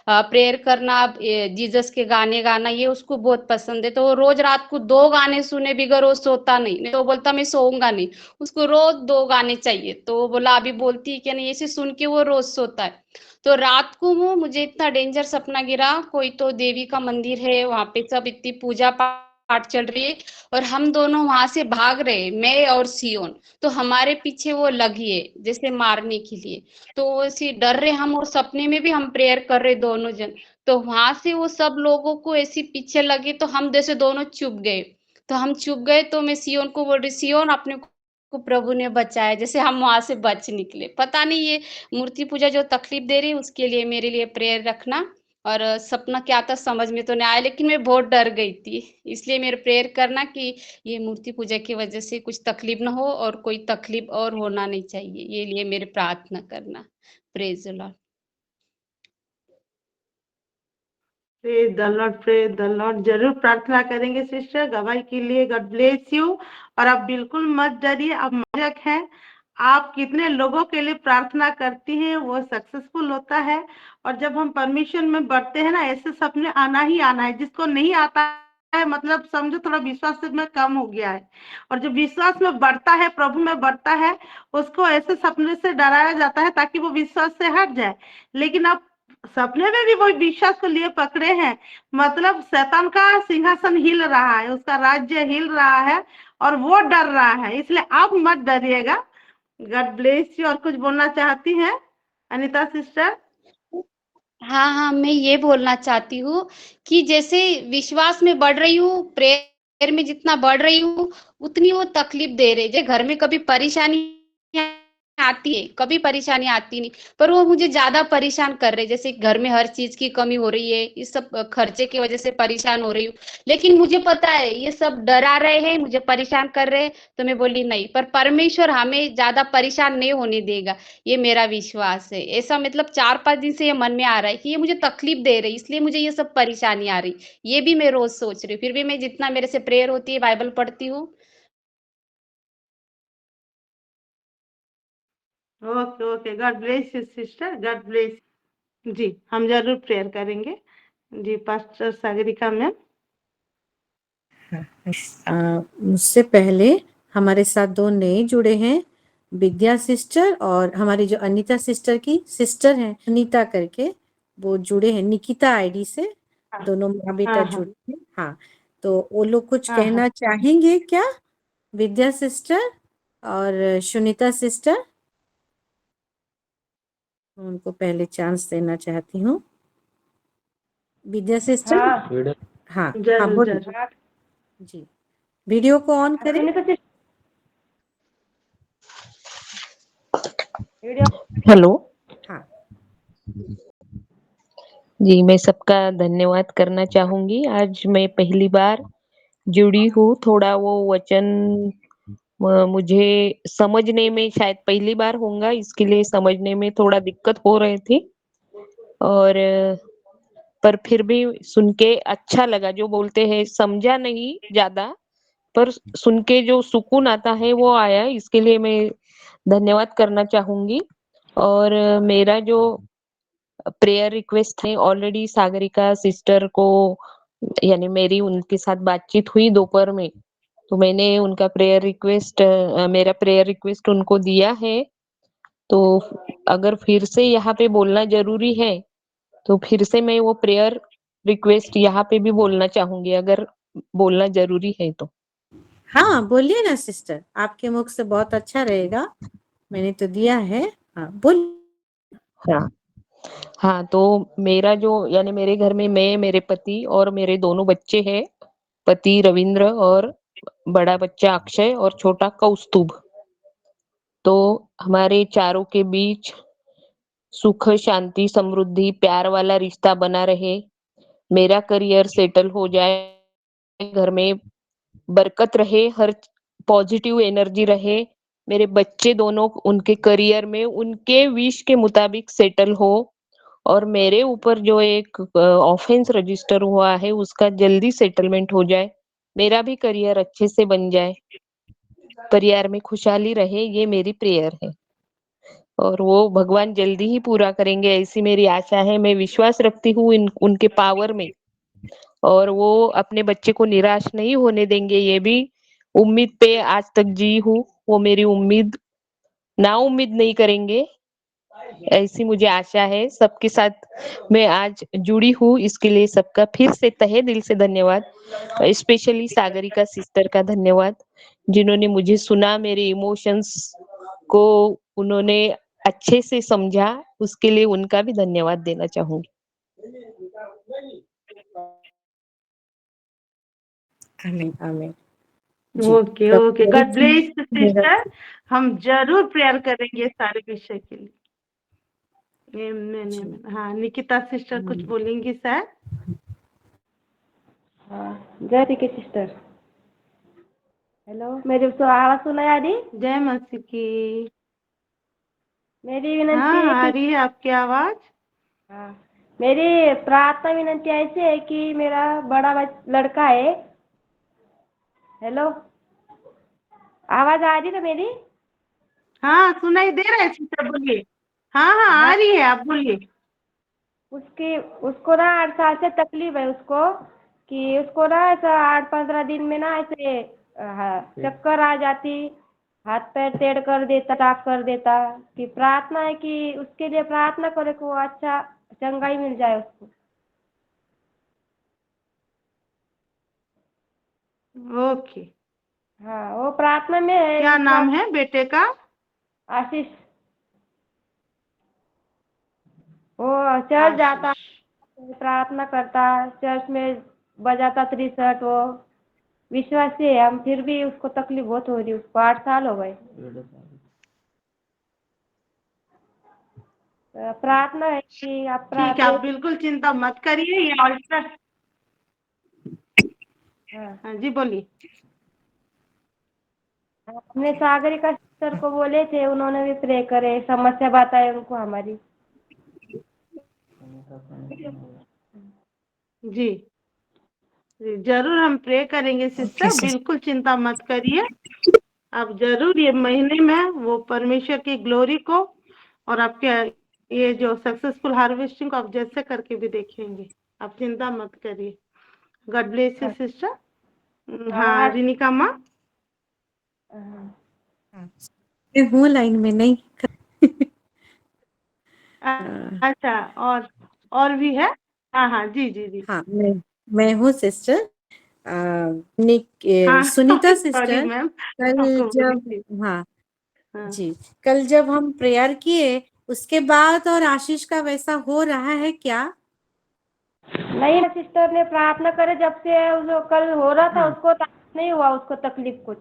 प्रेयर करना, जीसस के गाने गाना, ये उसको बहुत पसंद है, तो वो रोज रात को 2 गाने सुने बिगर वो सोता नहीं, तो वो बोलता मैं सोऊंगा नहीं, उसको रोज 2 गाने चाहिए। तो वो बोला अभी बोलती है कि नहीं, ऐसे सुन के वो रोज सोता है। तो रात को वो मुझे इतना डेंजर सपना गिरा, कोई तो देवी का मंदिर है वहां पे, सब इतनी पूजा पाठ चल रही है, और हम दोनों वहां से भाग रहे, मैं और सियोन, तो हमारे पीछे वो लगी है जैसे मारने के लिए। तो वो ऐसे डर रहे हम, और सपने में भी हम प्रेयर कर रहे दोनों जन। तो वहां से वो सब लोगों को ऐसी पीछे लगे, तो हम जैसे दोनों चुप गए। तो हम चुप गए, तो मैं सियोन को बोल रही, सियोन अपने को प्रभु ने बचाया, जैसे हम वहां से बच निकले। पता नहीं ये मूर्ति पूजा जो तकलीफ दे रही है, उसके लिए मेरे लिए प्रेयर रखना। और सपना क्या था समझ में तो नहीं आया, लेकिन मैं बहुत डर गई थी, इसलिए मेरे प्रेयर करना कि ये मूर्ति पूजा की वजह से कुछ तकलीफ ना हो, और कोई तकलीफ और होना नहीं चाहिए, ये लिए मेरे प्रार्थना करना। Praise the Lord. Praise the Lord, praise the Lord. जरूर प्रार्थना करेंगे सिस्टर गवाही के लिए। God bless you. और आप बिल्कुल मत डरिए, आप मार्जक हैं। आप कितने लोगों के लिए प्रार्थना करती हैं वो सक्सेसफुल होता है। और जब हम परमिशन में बढ़ते हैं ना, ऐसे सपने आना ही आना है। जिसको नहीं आता है मतलब समझो थोड़ा विश्वास में कम हो गया है। और जो विश्वास में बढ़ता है, प्रभु में बढ़ता है, उसको ऐसे सपने से डराया जाता है ताकि वो विश्वास से हट जाए। लेकिन आप सपने में भी वो विश्वास को लिए पकड़े हैं, मतलब शैतान का सिंहासन हिल रहा है, उसका राज्य हिल रहा है और वो डर रहा है। इसलिए आप मत डरिएगा। God bless you. और कुछ बोलना चाहती हैं अनीता सिस्टर? हाँ हाँ, मैं ये बोलना चाहती हूँ कि जैसे विश्वास में बढ़ रही हूँ, प्रेयर में जितना बढ़ रही हूँ, उतनी वो तकलीफ दे रहे। जो घर में कभी परेशानी आती है, कभी परेशानी आती नहीं, पर वो मुझे ज्यादा परेशान कर रहे, जैसे घर में हर चीज की कमी हो रही है, इस सब खर्चे की वजह से परेशान हो रही हूँ। लेकिन मुझे पता है ये सब डरा रहे हैं, मुझे परेशान कर रहे हैं, तो मैं बोली नहीं, पर परमेश्वर हमें ज्यादा परेशान नहीं होने देगा, ये मेरा विश्वास है। ऐसा मतलब 4-5 दिन से ये मन में आ रहा है कि ये मुझे तकलीफ दे रही, इसलिए मुझे ये सब परेशानी आ रही। ये भी मैं रोज सोच रही हूँ, फिर भी मैं जितना मेरे से प्रेयर होती है, बाइबल पढ़ती हूँ। Okay okay, God bless you sister, God bless. जी हम जरूर प्रेयर करेंगे। जी पास्टर सागरिका मैम। मुझसे पहले हमारे साथ दो नए जुड़े हैं, विद्या सिस्टर और हमारी जो अनीता सिस्टर की सिस्टर हैं अनीता करके, वो जुड़े हैं निकिता आईडी से। दोनों माँ बेटा हाँ हाँ जुड़े हैं। हाँ, तो वो लोग कुछ हाँ हाँ कहना चाहेंगे क्या, विद्या सिस्टर और सुनीता सिस्टर? उनको पहले चांस देना चाहती हूँ। विद्या सिस्टर, हाँ हाँ हाँ जरूर बोलिए जरूर। जी। वीडियो को ऑन करें। हेलो हाँ जी, मैं सबका धन्यवाद करना चाहूंगी। आज मैं पहली बार जुड़ी हूँ। थोड़ा वो वचन मुझे समझने में शायद पहली बार होगा, इसके लिए समझने में थोड़ा दिक्कत हो रही थी। और पर फिर भी सुन के अच्छा लगा। जो बोलते हैं समझा नहीं ज्यादा, पर सुन के जो सुकून आता है वो आया। इसके लिए मैं धन्यवाद करना चाहूंगी। और मेरा जो प्रेयर रिक्वेस्ट है, ऑलरेडी सागरिका सिस्टर को यानी मेरी उनके साथ बातचीत हुई दोपहर में, तो मैंने उनका प्रेयर रिक्वेस्ट मेरा प्रेयर रिक्वेस्ट उनको दिया है। तो अगर फिर से यहाँ पे बोलना जरूरी है तो फिर से मैं वो प्रेयर रिक्वेस्ट यहाँ पे भी बोलना चाहूंगी, अगर बोलना जरूरी है तो। हाँ बोलिए ना सिस्टर, आपके मुख से बहुत अच्छा रहेगा। मैंने तो दिया है। हाँ बोलिए। हाँ हाँ, तो मेरा जो यानी मेरे घर में मैं, मेरे पति और मेरे दोनों बच्चे हैं। पति रविंद्र और बड़ा बच्चा अक्षय और छोटा कौस्तुभ। तो हमारे चारों के बीच सुख, शांति, समृद्धि, प्यार वाला रिश्ता बना रहे। मेरा करियर सेटल हो जाए, घर में बरकत रहे, हर पॉजिटिव एनर्जी रहे। मेरे बच्चे दोनों उनके करियर में उनके विश के मुताबिक सेटल हो। और मेरे ऊपर जो एक ऑफेंस रजिस्टर हुआ है उसका जल्दी सेटलमेंट हो जाए। मेरा भी करियर अच्छे से बन जाए, परिवार में खुशहाली रहे, ये मेरी प्रेयर है। और वो भगवान जल्दी ही पूरा करेंगे ऐसी मेरी आशा है। मैं विश्वास रखती हूँ उनके पावर में, और वो अपने बच्चे को निराश नहीं होने देंगे। ये भी उम्मीद पे आज तक जी हूँ, वो मेरी उम्मीद ना उम्मीद नहीं करेंगे, ऐसी मुझे आशा है। सबके साथ मैं आज जुड़ी हूँ, इसके लिए सबका फिर से तहे दिल से धन्यवाद। स्पेशली सागरिका सिस्टर का धन्यवाद, जिन्होंने मुझे सुना, मेरे इमोशंस को उन्होंने अच्छे से समझा, उसके लिए उनका भी धन्यवाद देना चाहूंगी। आमीन आमीन जी। ओके ओके, प्रभु गॉड जी ब्लेस सिस्टर। हम जरूर प्रेयर करेंगे सारे विषय के लिए। आमीन जी। आमीन। हाँ निकिता सिस्टर कुछ बोलेंगी सर? जय श्री कृष्ण सिस्टर। हेलो, मेरी तो आवाज सुनाई आ रही? जय मसीह की। मेरी विनंती हाँ है आ कि रही है आपकी आवाज। हाँ, मेरी प्रार्थना विनंती ऐसी है कि मेरा बड़ा लड़का है। हेलो, आवाज आ रही है मेरी? हाँ सुनाई दे रहा है सिस्टर, बोलिए। हाँ हाँ आ हाँ, रही है, आप बोलिए। उसको ना 8 साल से तकलीफ है उसको, कि उसको ना ऐसा 8-15 दिन में ना ऐसे चक्कर आ जाती, हाथ पैर टेढ़ कर देता, टाक कर देता। कि प्रार्थना है कि उसके लिए प्रार्थना करे कि वो अच्छा चंगाई मिल जाए उसको। ओके। हाँ, वो प्रार्थना में है, क्या विश्वास। नाम है बेटे का? आशीष। वो चर्च जाता, आशीष। प्रार्थना करता, चर्च में बजाता त्रिशट। वो विश्वासी है, हम फिर भी उसको तकलीफ बहुत हो रही है। उसको 8 साल हो गए। प्रार्थना है कि आप ठीक है, आप बिल्कुल चिंता मत करिए। ये अल्टर। हाँ, हाँ जी बोलिए। हमने सागरिका सिस्टर को बोले थे, उन्होंने भी प्रे करे, समस्या बताए उनको हमारी। जी जी, जरूर हम प्रे करेंगे ओके सिस्टर, सिस्टर। बिल्कुल चिंता मत करिए। आप जरूर ये महीने में वो परमेश्वर की ग्लोरी को और आपके ये जो सक्सेसफुल हार्वेस्टिंग को आप जैसे करके भी देखेंगे। आप चिंता मत करिए। God bless you sister. हाँ रिनिका माँ। मैं हूँ लाइन में नहीं। अच्छा और भी है। हाँ हाँ जी जी जी। हाँ मैं हूँ सिस्टर हाँ सुनीता सॉरी सिस्टर। मैम, कल आपको बोली जब थी। हाँ हाँ। जी, कल जब हम प्रेयर किए उसके बाद और आशीष का वैसा हो रहा है क्या? नहीं, सिस्टर ने प्रार्थना करे जब से जो कल हो रहा था हाँ उसको नहीं हुआ, उसको तकलीफ कुछ।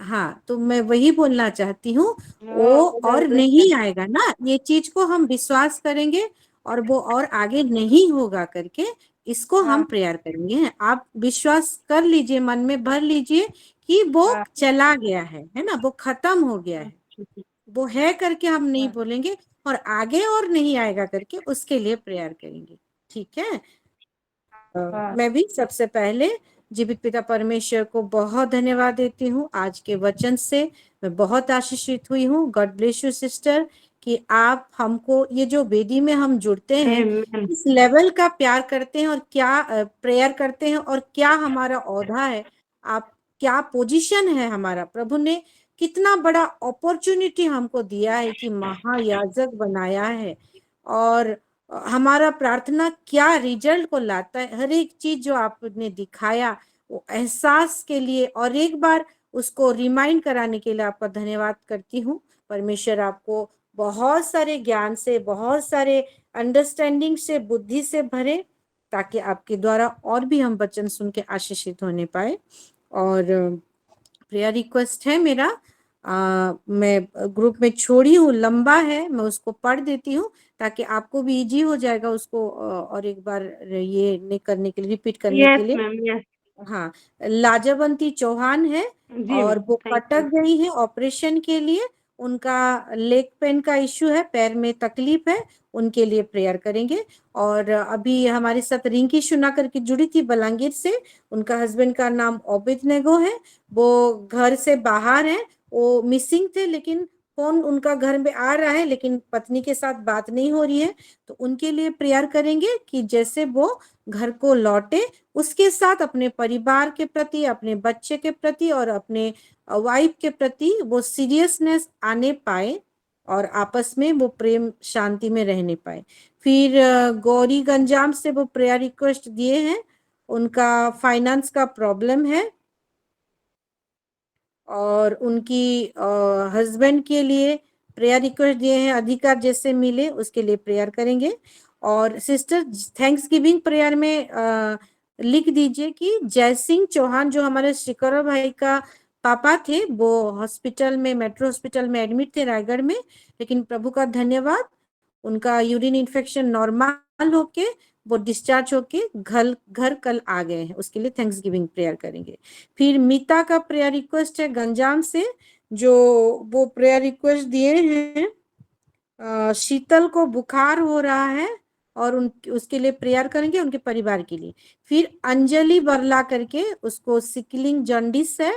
हाँ, तो मैं वही बोलना चाहती हूँ, हाँ, वो उधर और नहीं आएगा ना, ये चीज को हम विश्वास करेंगे और वो और आगे नहीं होगा करके इसको हम हाँ प्रेयर करेंगे। आप विश्वास कर लीजिए, मन में भर लीजिए कि वो हाँ चला गया है ना, वो खत्म हो गया है, वो है करके हम नहीं हाँ बोलेंगे और आगे और नहीं आएगा करके उसके लिए प्रेयर करेंगे। ठीक है। हाँ मैं भी सबसे पहले जीवित पिता परमेश्वर को बहुत धन्यवाद देती हूँ। आज के वचन से मैं बहुत आशीषित हुई हूँ। गॉड ब्लेस यू सिस्टर, कि आप हमको ये जो वेदी में हम जुड़ते हैं, Amen. इस लेवल का प्यार करते हैं और क्या प्रेयर करते हैं और क्या हमारा औधा है, आप क्या पोजीशन है हमारा, प्रभु ने कितना बड़ा अपॉर्चुनिटी हमको दिया है कि महायाजक बनाया है, और हमारा प्रार्थना क्या रिजल्ट को लाता है, हर एक चीज जो आपने दिखाया वो एहसास के लिए और एक बार उसको रिमाइंड कराने के लिए आपका धन्यवाद करती हूँ। परमेश्वर आपको बहुत सारे ज्ञान से, बहुत सारे अंडरस्टैंडिंग से, बुद्धि से भरे, ताकि आपके द्वारा और भी हम वचन सुन के आशीषित होने पाए। और प्रेयर रिक्वेस्ट है मेरा, मैं ग्रुप में छोड़ी हूँ, लंबा है, मैं उसको पढ़ देती हूँ ताकि आपको भी इजी हो जाएगा उसको और एक बार ये नहीं करने के लिए, रिपीट करने के यस लिए। मैम यस हाँ, लाजवंती चौहान है जी और मैम, वो थैंक यू। कटक गई है ऑपरेशन के लिए, उनका लेग पेन का इश्यू है, पैर में तकलीफ है, उनके लिए प्रेयर करेंगे। और अभी हमारे साथ रिंकी शुना करके जुड़ी थी बलांगीर से, उनका हस्बैंड का नाम ओबिद नेगो है, वो घर से बाहर है, वो मिसिंग थे, लेकिन फोन उनका घर में आ रहा है लेकिन पत्नी के साथ बात नहीं हो रही है, तो उनके लिए प्रेयर करेंगे कि जैसे वो घर को लौटे, उसके साथ अपने परिवार के प्रति, अपने बच्चे के प्रति और अपने वाइफ के प्रति वो सीरियसनेस आने पाए और आपस में वो प्रेम शांति में रहने पाए। फिर गौरी गंजाम से वो प्रेयर रिक्वेस्ट दिए हैं, उनका फाइनेंस का प्रॉब्लम है और उनकी हस्बैंड के लिए प्रेयर रिक्वेस्ट दिए हैं, अधिकार जैसे मिले उसके लिए प्रेयर करेंगे। और सिस्टर थैंक्स गिविंग प्रेयर में लिख दीजिए कि जय सिंह चौहान जो हमारे शिकरा भाई का पापा थे, वो हॉस्पिटल में, मेट्रो हॉस्पिटल में एडमिट थे रायगढ़ में, लेकिन प्रभु का धन्यवाद, उनका यूरिन इन्फेक्शन नॉर्मल होके वो डिस्चार्ज होके घर घर कल आ गए हैं, उसके लिए थैंक्स गिविंग प्रेयर करेंगे। फिर मीता का प्रेयर रिक्वेस्ट है गंजाम से, जो वो प्रेयर रिक्वेस्ट दिए हैं, शीतल को बुखार हो रहा है और उसके लिए प्रेयर करेंगे, उनके परिवार के लिए। फिर अंजलि बरला करके, उसको सिकलिंग जॉन्डिस है,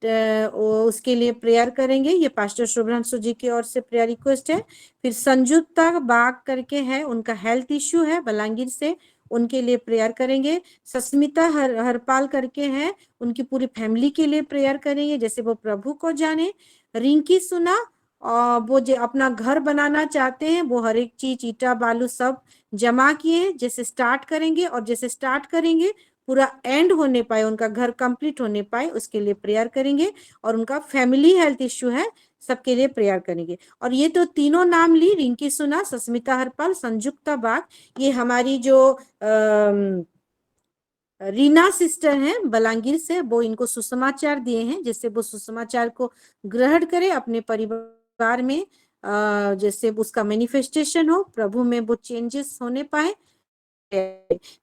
उसके लिए प्रेयर करेंगे, ये पास्टर शुभ्रांशु जी की ओर से प्रेयर रिक्वेस्ट है। फिर संयुक्ता बाग करके है, उनका हेल्थ इश्यू है बलांगीर से, उनके लिए प्रेयर करेंगे। सस्मिता हरपाल करके है, उनकी पूरी फैमिली के लिए प्रेयर करेंगे, जैसे वो प्रभु को जाने। रिंकी सुना, और वो जो अपना घर बनाना चाहते हैं, वो हर एक चीज ईटा बालू सब जमा किए, जैसे स्टार्ट करेंगे और जैसे स्टार्ट करेंगे पूरा एंड होने पाए, उनका घर कंप्लीट होने पाए, उसके लिए प्रेयर करेंगे। और उनका फैमिली हेल्थ इश्यू है, सबके लिए प्रेयर करेंगे। और ये तो तीनों नाम ली, रिंकी सुना, सस्मिता हरपाल, संयुक्ता बाग, ये हमारी जो रीना सिस्टर हैं बलांगीर से, वो इनको सुसमाचार दिए हैं, जैसे वो सुसमाचार को ग्रहण करे अपने परिवार में, जैसे उसका मैनिफेस्टेशन हो, प्रभु में वो चेंजेस होने पाए।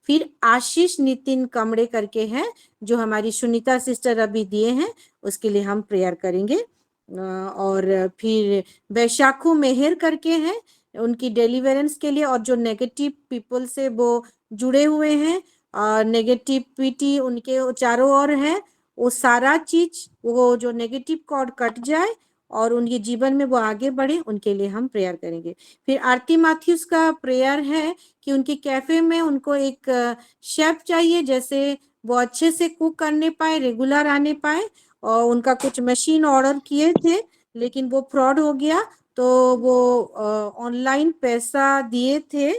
फिर आशीष नितिन कमड़े करके हैं, जो हमारी सुनीता सिस्टर अभी दिए हैं, उसके लिए हम प्रेयर करेंगे। और फिर वैशाखू मेहर करके हैं, उनकी डिलीवरेंस के लिए, और जो नेगेटिव पीपल से वो जुड़े हुए हैं, नेगेटिविटी उनके चारों ओर है, वो सारा चीज, वो जो नेगेटिव कॉर्ड कट जाए और उनके जीवन में वो आगे बढ़े, उनके लिए हम प्रेयर करेंगे। फिर आरती मैथ्यूज का प्रेयर है कि उनके कैफे में उनको एक शेफ चाहिए, जैसे वो अच्छे से कुक करने पाए, रेगुलर आने पाए। और उनका कुछ मशीन ऑर्डर किए थे लेकिन वो फ्रॉड हो गया, तो वो ऑनलाइन पैसा दिए थे,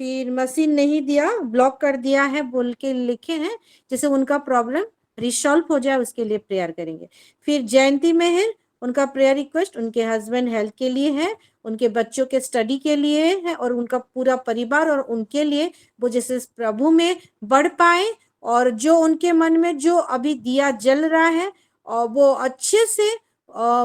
फिर मशीन नहीं दिया, ब्लॉक कर दिया है बोल के लिखे हैं। जैसे उनका प्रॉब्लम रिसॉल्व हो जाए उसके लिए प्रेयर करेंगे। फिर जयंती मेहर, उनका प्रेयर रिक्वेस्ट उनके हस्बैंड हेल्थ के लिए है, उनके बच्चों के स्टडी के लिए है, और उनका पूरा परिवार और उनके लिए वो जैसे प्रभु में बढ़ पाए, और जो उनके मन में जो अभी दिया जल रहा है और वो अच्छे से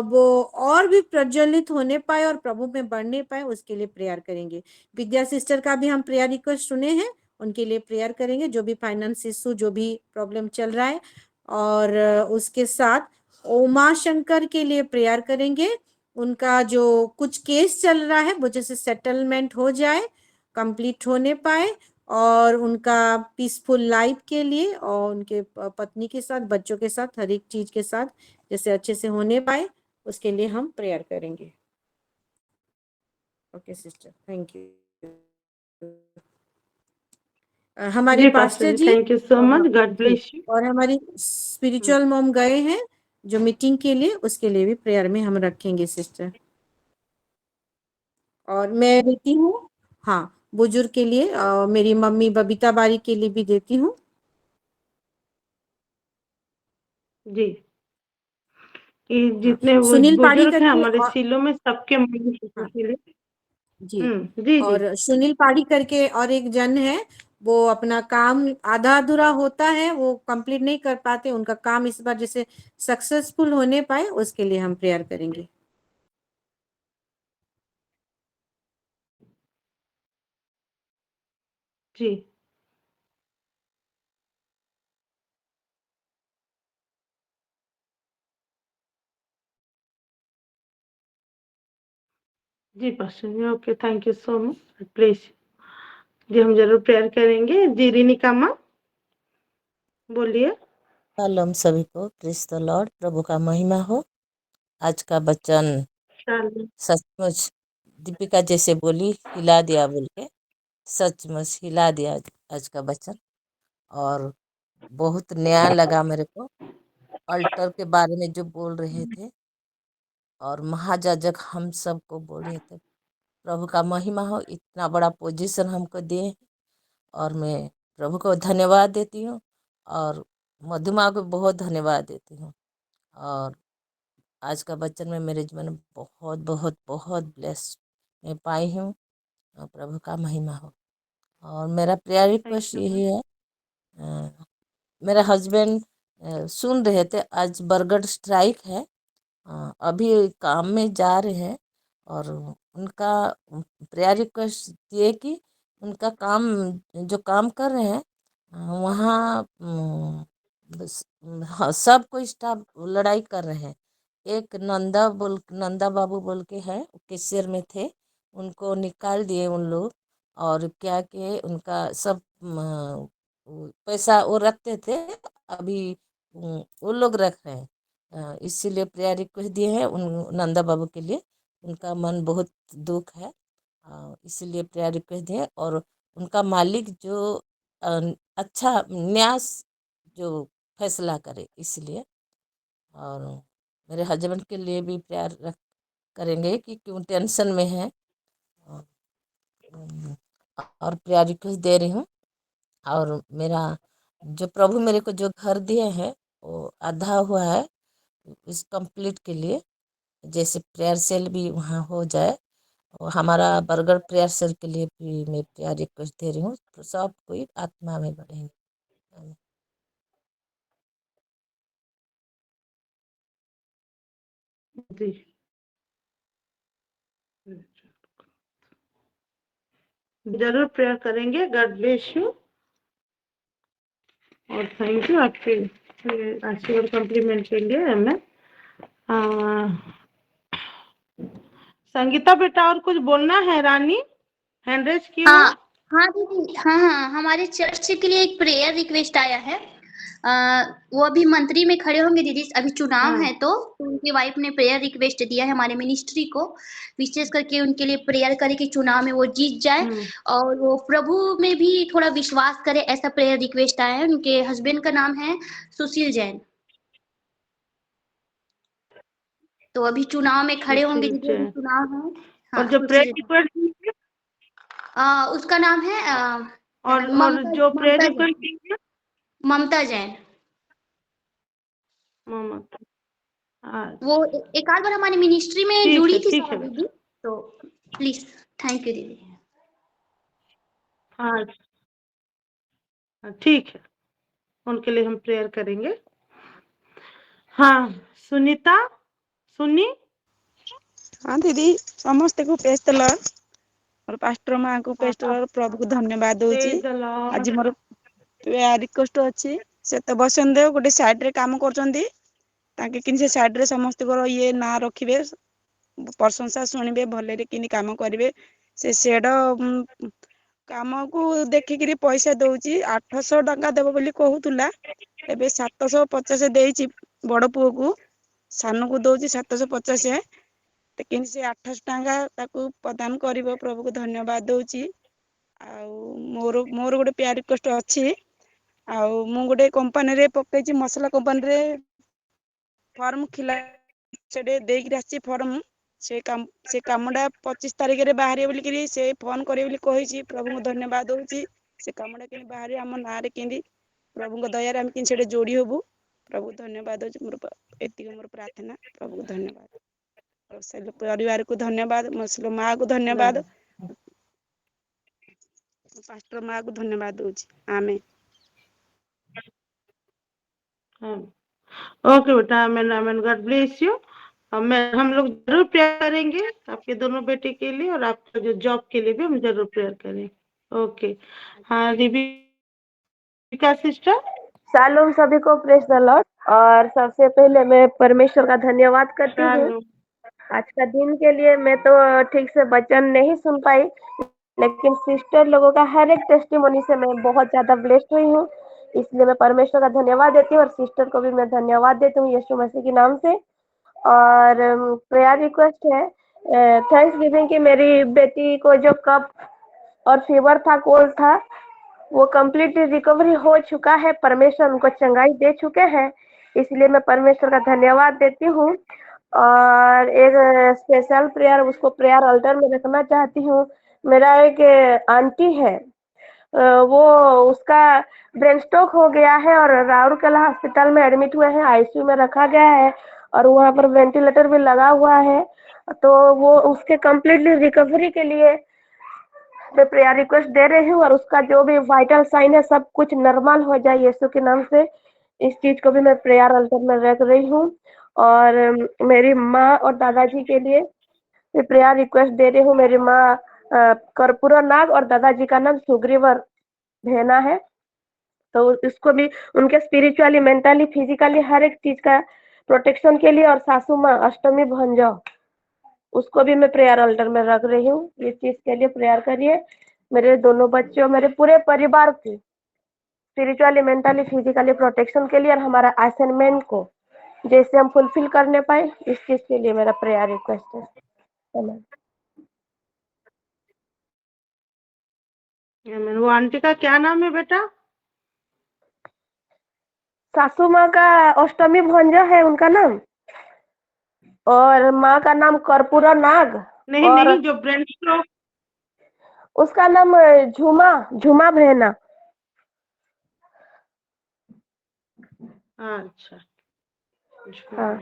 वो और भी प्रज्वलित होने पाए और प्रभु में बढ़ने पाए, उसके लिए प्रेयर करेंगे। विद्या सिस्टर का भी हम प्रेयर रिक्वेस्ट सुने हैं, उनके लिए प्रेयर करेंगे, जो भी फाइनेंस इशू, जो भी प्रॉब्लम चल रहा है। और उसके साथ उमा शंकर के लिए प्रेयर करेंगे, उनका जो कुछ केस चल रहा है वो जैसे सेटलमेंट हो जाए, कंप्लीट होने पाए, और उनका पीसफुल लाइफ के लिए, और उनके पत्नी के साथ, बच्चों के साथ, हर एक चीज के साथ जैसे अच्छे से होने पाए, उसके लिए हम प्रेयर करेंगे। Okay sister, thank you. हमारे जी पास्टर जी, जी thank you so much, God ji, bless you. और हमारी स्पिरिचुअल मॉम गए हैं जो मीटिंग के लिए, उसके लिए भी प्रेयर में हम रखेंगे सिस्टर। और मैं देती हूँ, हाँ, बुजुर्ग के लिए मेरी मम्मी बबीता बारी के लिए भी देती हूँ। जी, ये हाँ, जितने सुनील पाड़ी बुजुर्ग हैं करके, हमारे और सिलों में, सबके मम्मी हाँ के लिए। जी, जी जी। और सुनील पाड़ी करके और एक जन है, वो अपना काम आधा अधूरा होता है, वो कंप्लीट नहीं कर पाते, उनका काम इस बार जैसे सक्सेसफुल होने पाए, उसके लिए हम प्रेयर करेंगे। जी जी pastor ji, okay, thank you so much, please. जी, हम जरूर प्रेयर करेंगे। जी रिनिका माँ, बोलिए। शालोम सभी को, प्रेज द लॉर्ड, प्रभु का महिमा हो। आज का वचन शालोम। सचमुच दीपिका जैसे बोली, हिला दिया बोल के, सचमुच हिला दिया आज का वचन। और बहुत नया लगा मेरे को, अल्टर के बारे में जो बोल रहे थे, और महाजाजक हम सबको बोल रहे थे। प्रभु का महिमा हो, इतना बड़ा पोजीशन हमको दिए, और मैं प्रभु को धन्यवाद देती हूँ, और मधुमा को बहुत धन्यवाद देती हूँ। और आज का वचन में मेरे जीवन में बहुत बहुत बहुत ब्लेस मैं पाई हूँ, और प्रभु का महिमा हो। और मेरा प्रेयर थैंक रिक्वेस्ट यू यही मैम। है, मेरे हस्बैंड सुन रहे थे, आज बरगद स्ट्राइक है, अभी काम में जा रहे हैं, और उनका प्रेयर रिक्वेस्ट ये कि उनका काम, जो काम कर रहे हैं वहाँ हाँ, सब कोई स्टाफ लड़ाई कर रहे हैं। एक नंदा बाबू बोल के है, कैशियर में थे, उनको निकाल दिए उन लोग, और क्या कि उनका सब पैसा वो रखते थे, अभी वो लोग रख रहे हैं। इसीलिए प्रेयर रिक्वेस्ट दिए हैं उन नंदा बाबू के लिए, उनका मन बहुत दुख है, इसीलिए प्रेयर रिक्वेस्ट दिए। और उनका मालिक जो अच्छा न्यास जो फैसला करे, इसलिए। और मेरे हस्बैंड के लिए भी प्रेयर करेंगे कि क्यों टेंशन में है, और प्रेयर रिक्वेस्ट दे रही हूँ। और मेरा जो प्रभु मेरे को जो घर दिए हैं वो आधा हुआ है, इस कंप्लीट के लिए जैसे प्रेयर सेल भी वहाँ हो जाए, और हमारा बरगद प्रेयर सेल के लिए भी मैं प्रेयर रिक्वेस्ट दे रही हूँ, तो सब कोई आत्मा में बढ़ेंगे। जी जरूर प्रेयर करेंगे, गॉड ब्लेस यू, और थैंक यू आपके आशीर्वाद कॉम्प्लीमेंट के लिए। हमें संगीता बेटा, और कुछ बोलना है? रानी हैंड रेज की हो। हाँ हाँ दीदी, हाँ हाँ, हमारे चर्च के लिए एक प्रेयर रिक्वेस्ट आया है। वो अभी मंत्री में खड़े होंगे दीदी, अभी चुनाव हाँ। है तो उनकी वाइफ ने प्रेयर रिक्वेस्ट दिया है हमारे मिनिस्ट्री को, विशेष करके उनके लिए प्रेयर करे कि चुनाव में वो जीत जाए और वो प्रभु में भी थोड़ा विश्वास करे, ऐसा प्रेयर रिक्वेस्ट आया है। उनके हस्बैंड का नाम है सुशील जैन। तो अभी चुनाव में खड़े होंगे सुशील दीदी, अभी जैन। चुनाव है। हाँ, और जो प्रेयर रिक्वेस्ट उसका नाम है और ममता जो प्रेयर ममता जैन। रिक्वेस्ट ममता जैन। वो अच्छा, एक आध बार हमारी मिनिस्ट्री में ठीक जुड़ी है, थी ठीक है शायद बेटा। दीदी, तो प्लीज थैंक यू दीदी। हाँ, ठीक है, उनके लिए हम प्रेयर करेंगे। हाँ, सुनीता, सुनी। हाँ दीदी, समस्त को प्रेज द लॉर्ड और पास्टर माँ को प्रेज द लॉर्ड, प्रभु को धन्यवाद दूची। Praise the Lord. आज मोर रिक्वेस्ट अच्छी से तो बसंत देव गोटे साइड रे काम करचंदी, ताके किन से साइड रे समस्त को ये ना रखिबे, प्रशंसा सुनिबे, भले रे किन काम करिवे। से सेड काम को देखिकरी पैसा दउची 800 टका देबो बोली कहूतुला, एबे 750 देइची बड़ पुओ को, सानो को दउची 750। लेकिन से 800 टका ताकू प्रदान करिवो, प्रभु को धन्यवाद दउची। मोर मोर गोटे प्यार रिक्वेस्ट अच्छी। मु गोटे कंपनी रे पकईची, मसला कंपनी रे फॉर्म खिला सेडे देकी आछि फॉर्म। से कामडा 25 तारिख रे बाहरी बोली करी से फोन करे बोली कहिची, प्रभु को धन्यवाद दउची। से कामडा केनी बाहरी हम ना रे केंदी प्रभु को दया रे हम किन सेडे जोड़ी होबू। प्रभु को धन्यवाद दउची। मोर एतिक मोर प्रार्थना, प्रभु को धन्यवाद। और परिवार को धन्यवाद, मसलो माँ को धन्यवाद, पास्टर माँ को धन्यवाद दूची। आमेन। ओके बेटा, आमेन आमेन, गॉड ब्लेस यू। हम लोग जरूर प्रेयर करेंगे आपके दोनों बेटे के लिए, और आपका जो जॉब के लिए भी हम जरूर प्रेयर करेंगे। ओके। हाँ, रिबिका सिस्टर। शालोम सभी को, प्रेज द लॉर्ड। और सबसे पहले मैं परमेश्वर का धन्यवाद करती हूँ आज का दिन के लिए। मैं तो ठीक से वचन नहीं सुन पाई, लेकिन सिस्टर लोगों का हर एक टेस्टिमोनी से मैं बहुत ज्यादा ब्लेस्ड हुई हूँ, इसलिए मैं परमेश्वर का धन्यवाद देती हूँ। और सिस्टर को भी मैं धन्यवाद देती हूँ यीशु मसीह के नाम से। और प्रेयर रिक्वेस्ट है, थैंक्स गिविंग की मेरी बेटी को जो कफ और फीवर था, कोल्ड था, वो कम्प्लीटली रिकवरी हो चुका है। परमेश्वर उनको चंगाई दे चुके हैं, इसलिए मैं परमेश्वर का धन्यवाद देती हूँ। और एक स्पेशल प्रेयर, उसको प्रेयर अल्टर में रखना चाहती हूँ। मेरा एक आंटी है, वो उसका ब्रेन स्ट्रोक हो गया है और राउरकेला हॉस्पिटल में एडमिट हुए हैं, आईसीयू में रखा गया है और वहाँ पर वेंटिलेटर भी लगा हुआ है। तो वो उसके कम्प्लीटली रिकवरी के लिए मैं प्रेयर रिक्वेस्ट दे रही हूँ, और उसका जो भी वाइटल साइन है सब कुछ नॉर्मल हो जाए यीशु के नाम से। इस चीज को भी मैं प्रेयर अल्टर में रख रही हूँ। और मेरी माँ और दादाजी के लिए मैं प्रेयर रिक्वेस्ट दे रही हूँ। मेरी माँ कर्पूरा नाग और दादाजी का नाम सुग्रीवर भेना है, तो इसको भी उनके स्पिरिचुअली, मेंटली, फिजिकली हर एक चीज का प्रोटेक्शन के लिए। और सासू माँ अष्टमी भंजो, उसको भी मैं प्रेयर अल्टर में रख रही हूँ। इस चीज के लिए प्रेयर करिए। मेरे दोनों बच्चों, मेरे पूरे परिवार की स्पिरिचुअली, मेंटली, फिजिकली प्रोटेक्शन के लिए, और हमारा असाइनमेंट को जैसे हम फुलफिल करने पाए, इस चीज के लिए मेरा प्रेयर रिक्वेस्ट है। आमीन। आमीन। वो आंटी का क्या नाम है बेटा? सासू माँ का अष्टमी भंजो है उनका नाम, और माँ का नाम कर्पूरा नाग। नहीं और नहीं, जो ब्रेन स्ट्रोक, उसका नाम झुमा झुमा भेना। अच्छा। हाँ।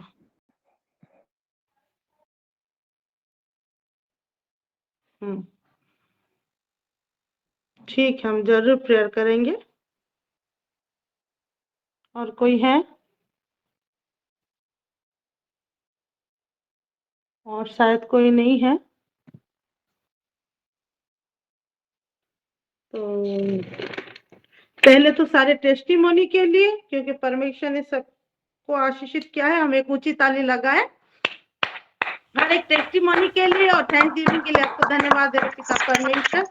ठीक है, हम जरूर प्रेयर करेंगे। और कोई है? और शायद कोई नहीं है, तो पहले तो सारे टेस्टिमोनी के लिए, क्योंकि परमेश्वर ने सबको आशीषित किया है, हम एक ऊंची ताली लगाए हर एक टेस्टिमोनी के लिए। और थैंक्स गिविंग के लिए आपको धन्यवाद देते पिता परमेश्वर,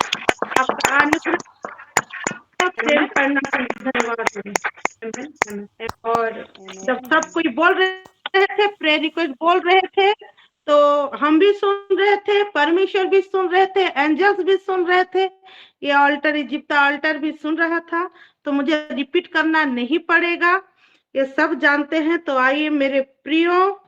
आपका अनुग्रह प्रेयर करना धन्यवाद। और जब सब कोई बोल रहे थे, प्रेयर रिक्वेस्ट बोल रहे थे, तो हम भी सुन रहे थे, परमेश्वर भी सुन रहे थे, एंजल्स भी सुन रहे थे, ये ऑल्टर इजिप्ट ऑल्टर भी सुन रहा था, तो मुझे रिपीट करना नहीं पड़ेगा, ये सब जानते हैं। तो आइए मेरे प्रियो,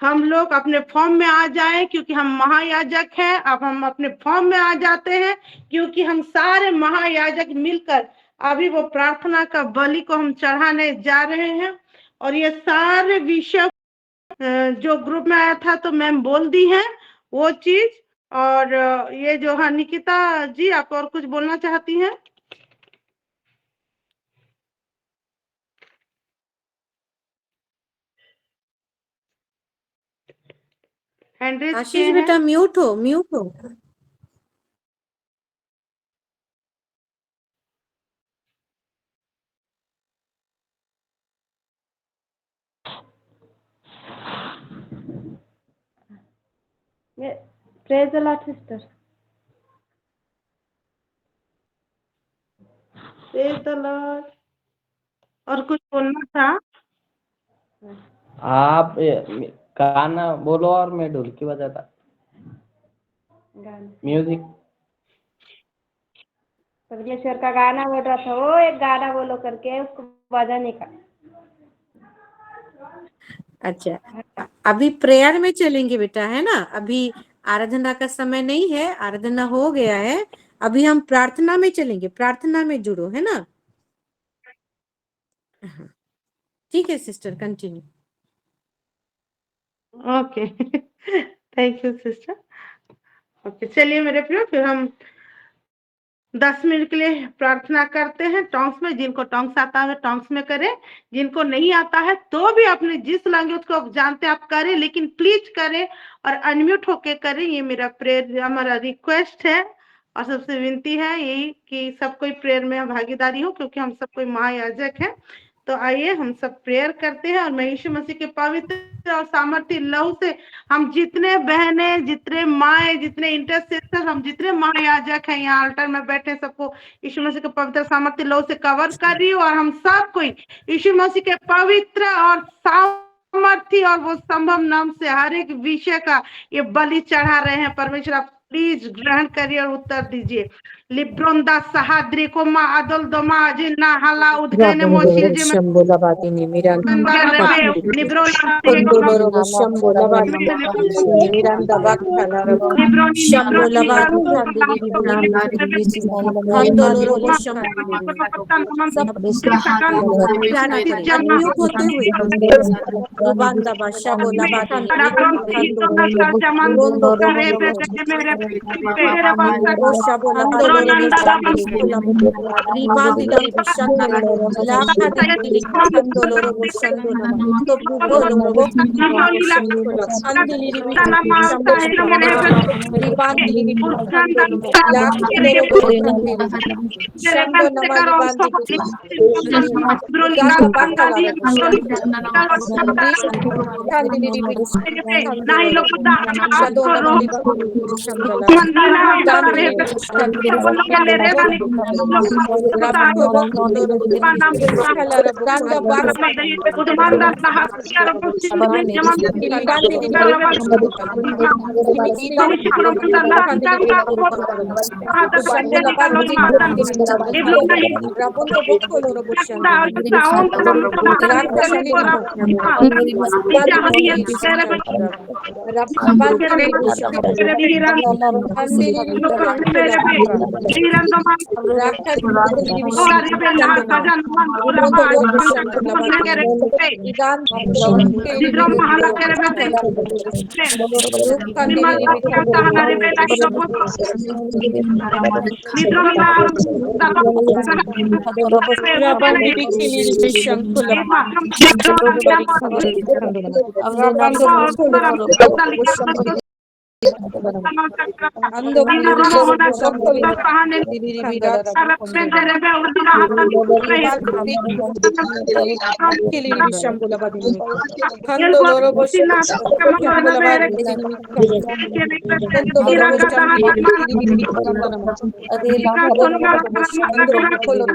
हम लोग अपने फॉर्म में आ जाएं, क्योंकि हम महायाजक हैं। अब हम अपने फॉर्म में आ जाते हैं, क्योंकि हम सारे महायाजक मिलकर अभी वो प्रार्थना का बलि को हम चढ़ाने जा रहे हैं। और ये सारे विषय जो ग्रुप में आया था तो मैम बोल दी है वो चीज। और ये जो हाँ निकिता जी, आप और कुछ बोलना चाहती हैं? हैंड रेज किए आशीष हैं। बेटा म्यूट हो, म्यूट हो। Praise the Lord sister. Praise the Lord. और कुछ बोलना था? आप गाना बोलो और मैं ढोलकी बजाता। म्यूजिक। परमेश्वर का गाना बोल रहा था वो, एक गाना बोलो करके उसको बजाने का। अच्छा, अभी प्रेयर में चलेंगे बेटा, है ना? अभी आराधना का समय नहीं है, आराधना हो गया है, अभी हम प्रार्थना में चलेंगे, प्रार्थना में जुड़ो, है ना? हाँ, ठीक है sister, continue. Okay thank you sister. Okay, चलिए मेरे प्रियो, फिर हम 10 मिनट के लिए प्रार्थना करते हैं टॉन्ग्स में। जिनको टॉन्ग्स आता है टॉन्ग्स में करें, जिनको नहीं आता है तो भी अपने जिस लैंग्वेज को आप जानते हैं आप करें, लेकिन प्लीज करें और अनम्यूट होके करें। ये मेरा प्रेयर, हमारा रिक्वेस्ट है और सबसे विनती है यही कि सब कोई प्रेयर में भागीदारी हो, क्योंकि हम सब कोई महायाजक हैं। तो आइए हम सब प्रेयर करते हैं और मैं यीशु मसीह के पवित्र और सामर्थ्य लहू से हम जितने बहने, जितने माए, जितने इंटरसेसर, हम जितने महायाजक हैं यहाँ अल्टर में बैठे, सबको यीशु मसीह के पवित्र सामर्थ्य लहू से कवर कर रही हूँ। और हम सब कोई यीशु मसीह के पवित्र और सामर्थ्य और वो संभव नाम से हर एक विषय का ये बलि चढ़ा रहे हैं। परमेश्वर आप प्लीज ग्रहण करिए और उत्तर दीजिए। लिब्रोंदा सहाद्री कोमा अदल दोमा जिन्ना हाला उद्गने मोशिल जिम शंभोला बातिनी मिरांदा कोंडोलोरो शंभोला बातिनी मिरांदा बाखाला शंभोला बातिनी कंदोलोरो शंभोला सब म्यूट होते हुए रुबांदा बादशाह बोला बातिनी कोंडोलोरो शंभोला Ribandi dari Bishanda Laka di Kandoloro Bishanda to Bubolo Andili Bishanda Ribandi di Kandolo Laka Shando Namadi Bandi Gata Bakala Kandili di Shado Namadi Ando buluru sokol diri birat kili bishambula badini kando loro bishambula badini kando loro bishambula diri kando nama kando koloro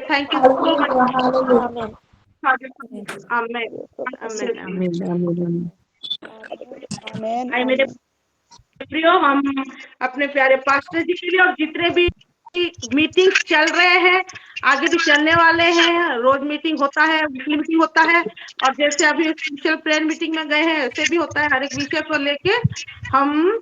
Thank you so much. Amen. Amen. आए मेरे प्रियो, हम अपने प्यारे pastor जी के लिए और जितने भी मीटिंग चल रहे हैं, आगे भी चलने वाले हैं, रोज मीटिंग होता है, वीकली मीटिंग होता है, और जैसे अभी स्पेशल प्रेयर मीटिंग में गए हैं ऐसे भी होता है, हर एक विषय को लेके हम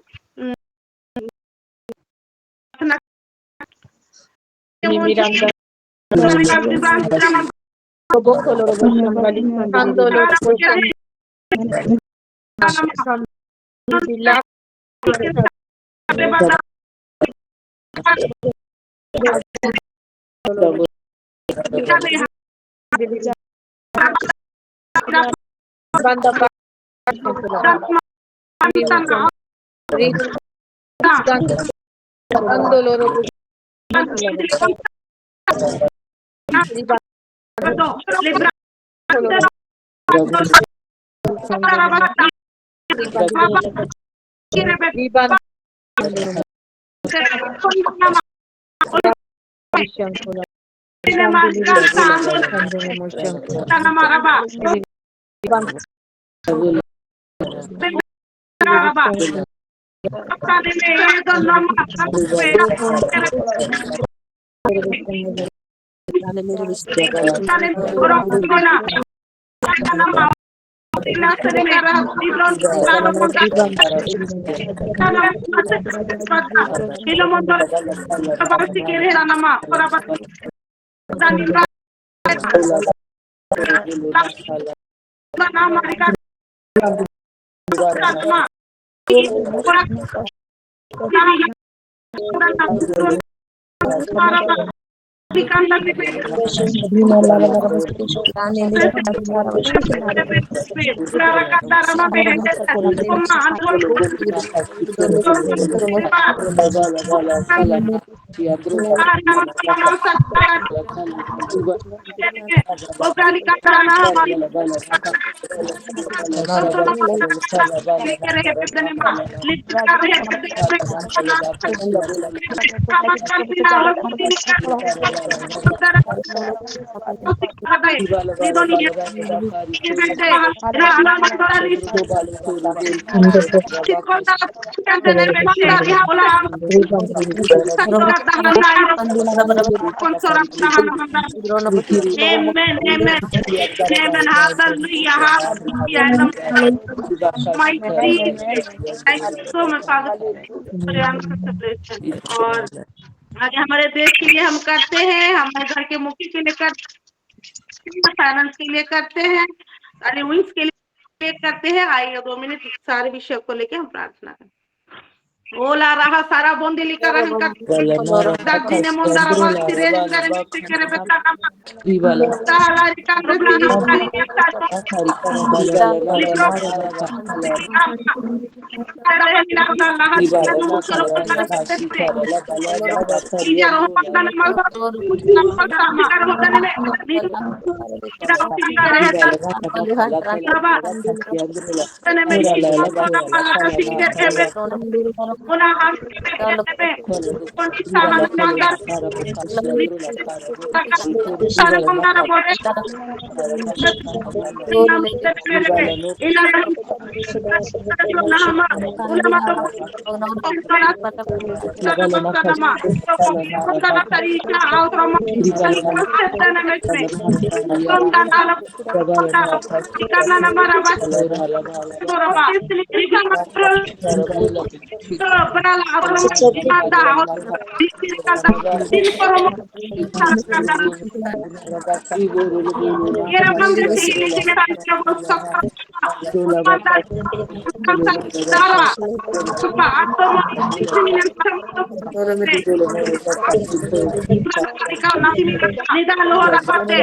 Amen, amen, amen, hallelujah, hallelujah. Mighty, thank you so much, Father, for your answer celebration. और आगे हमारे देश के लिए हम करते हैं, हमारे घर के मुखी के लिए करते हैं, फाइनेंस के लिए करते हैं, सारे विंग्स के लिए करते हैं। आइए 2 मिनट सारे विषय को लेके हम प्रार्थना करें। ओला रहा सारा बोंदिली का रहन का दर्दिने मुंदारा बास्ती रेज करे मिस्टी करे बेटा ताला रिकांद्र सिनी स्तानी नेस्ता लिप्रो रहे मिला ना लहा मुंह करो करते ईजा रो पंदा ने मल नंबर सामने कर होता ने इधर उसी का रहे बाबा तने में माला का सीखे थे बोला हम पे पंडित साहब ने अंदर सारा बंदा बोले नाम से मेरे पे इलाज उलमा उलमा तो बंदा तरीका और तरीका से में बंदा नाला करना ना मारा बस तो रबा बनाला अपना माता दिन पर era banda che che sta con sopra manda sara pa atto ma nida allora parte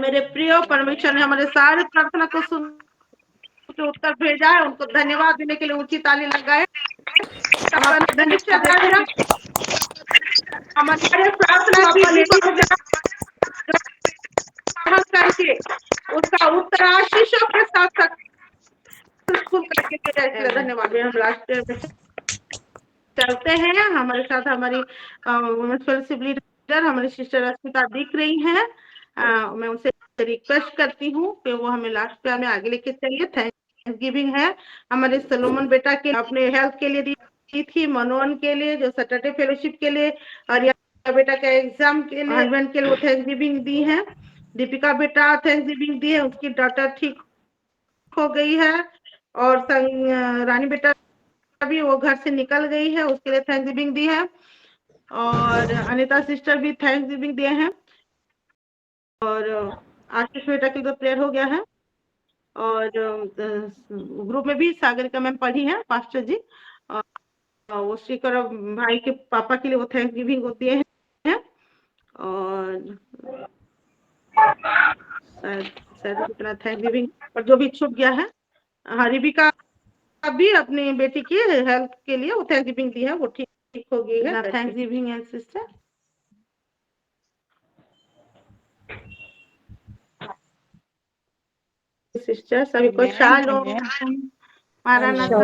मेरे प्रिय परमेश्वर ने हमारे सारे प्रार्थना को सुन के उत्तर भेजा है, उनको धन्यवाद देने के लिए ऊंची ताली लगाए। हमारे प्रार्थना करके उसका उत्तर आशीषों के साथ करके धन्यवाद। हम लास्ट चलते हैं, हमारे साथ हमारी लीडर हमारी सिस्टर अस्मिता दिख रही हैं। मैं उनसे रिक्वेस्ट करती हूँ कि वो हमें लास्ट पे हमें आगे लेके चलिए। थैंक्स गिविंग है हमारे सलोमन बेटा के अपने हेल्थ के लिए दी थी, मनोहन के लिए जो सैटरडे फेलोशिप के लिए, और बेटा के एग्जाम के लिए, हस्बैंड के लिए थैंक्स गिविंग दी है। दीपिका बेटा थैंक्स गिविंग दी है, उसकी डॉटर ठीक हो गई है, और रानी बेटा भी वो घर से निकल गई है, उसके लिए थैंक्स गिविंग दी है। और अनिता सिस्टर भी थैंक्स गिविंग दिए हैं। और आशीष बेटा के लिए प्रेयर हो गया है। और ग्रुप में भी सागरिका मैम पढ़ी है पास्टर जी, और वो श्रीकर भाई के पापा के लिए वो थैंक्स गिविंग दिए हैं। और शायद कितना थैंक्स गिविंग और जो भी छूट गया है। हरिबिका भी अपनी बेटी की हेल्थ के लिए वो थैंक्स गिविंग दी है, वो ठीक हो गई है। थैंक्स गिविंग एंड सिस्टर सभी को शालोम, मारानाथा।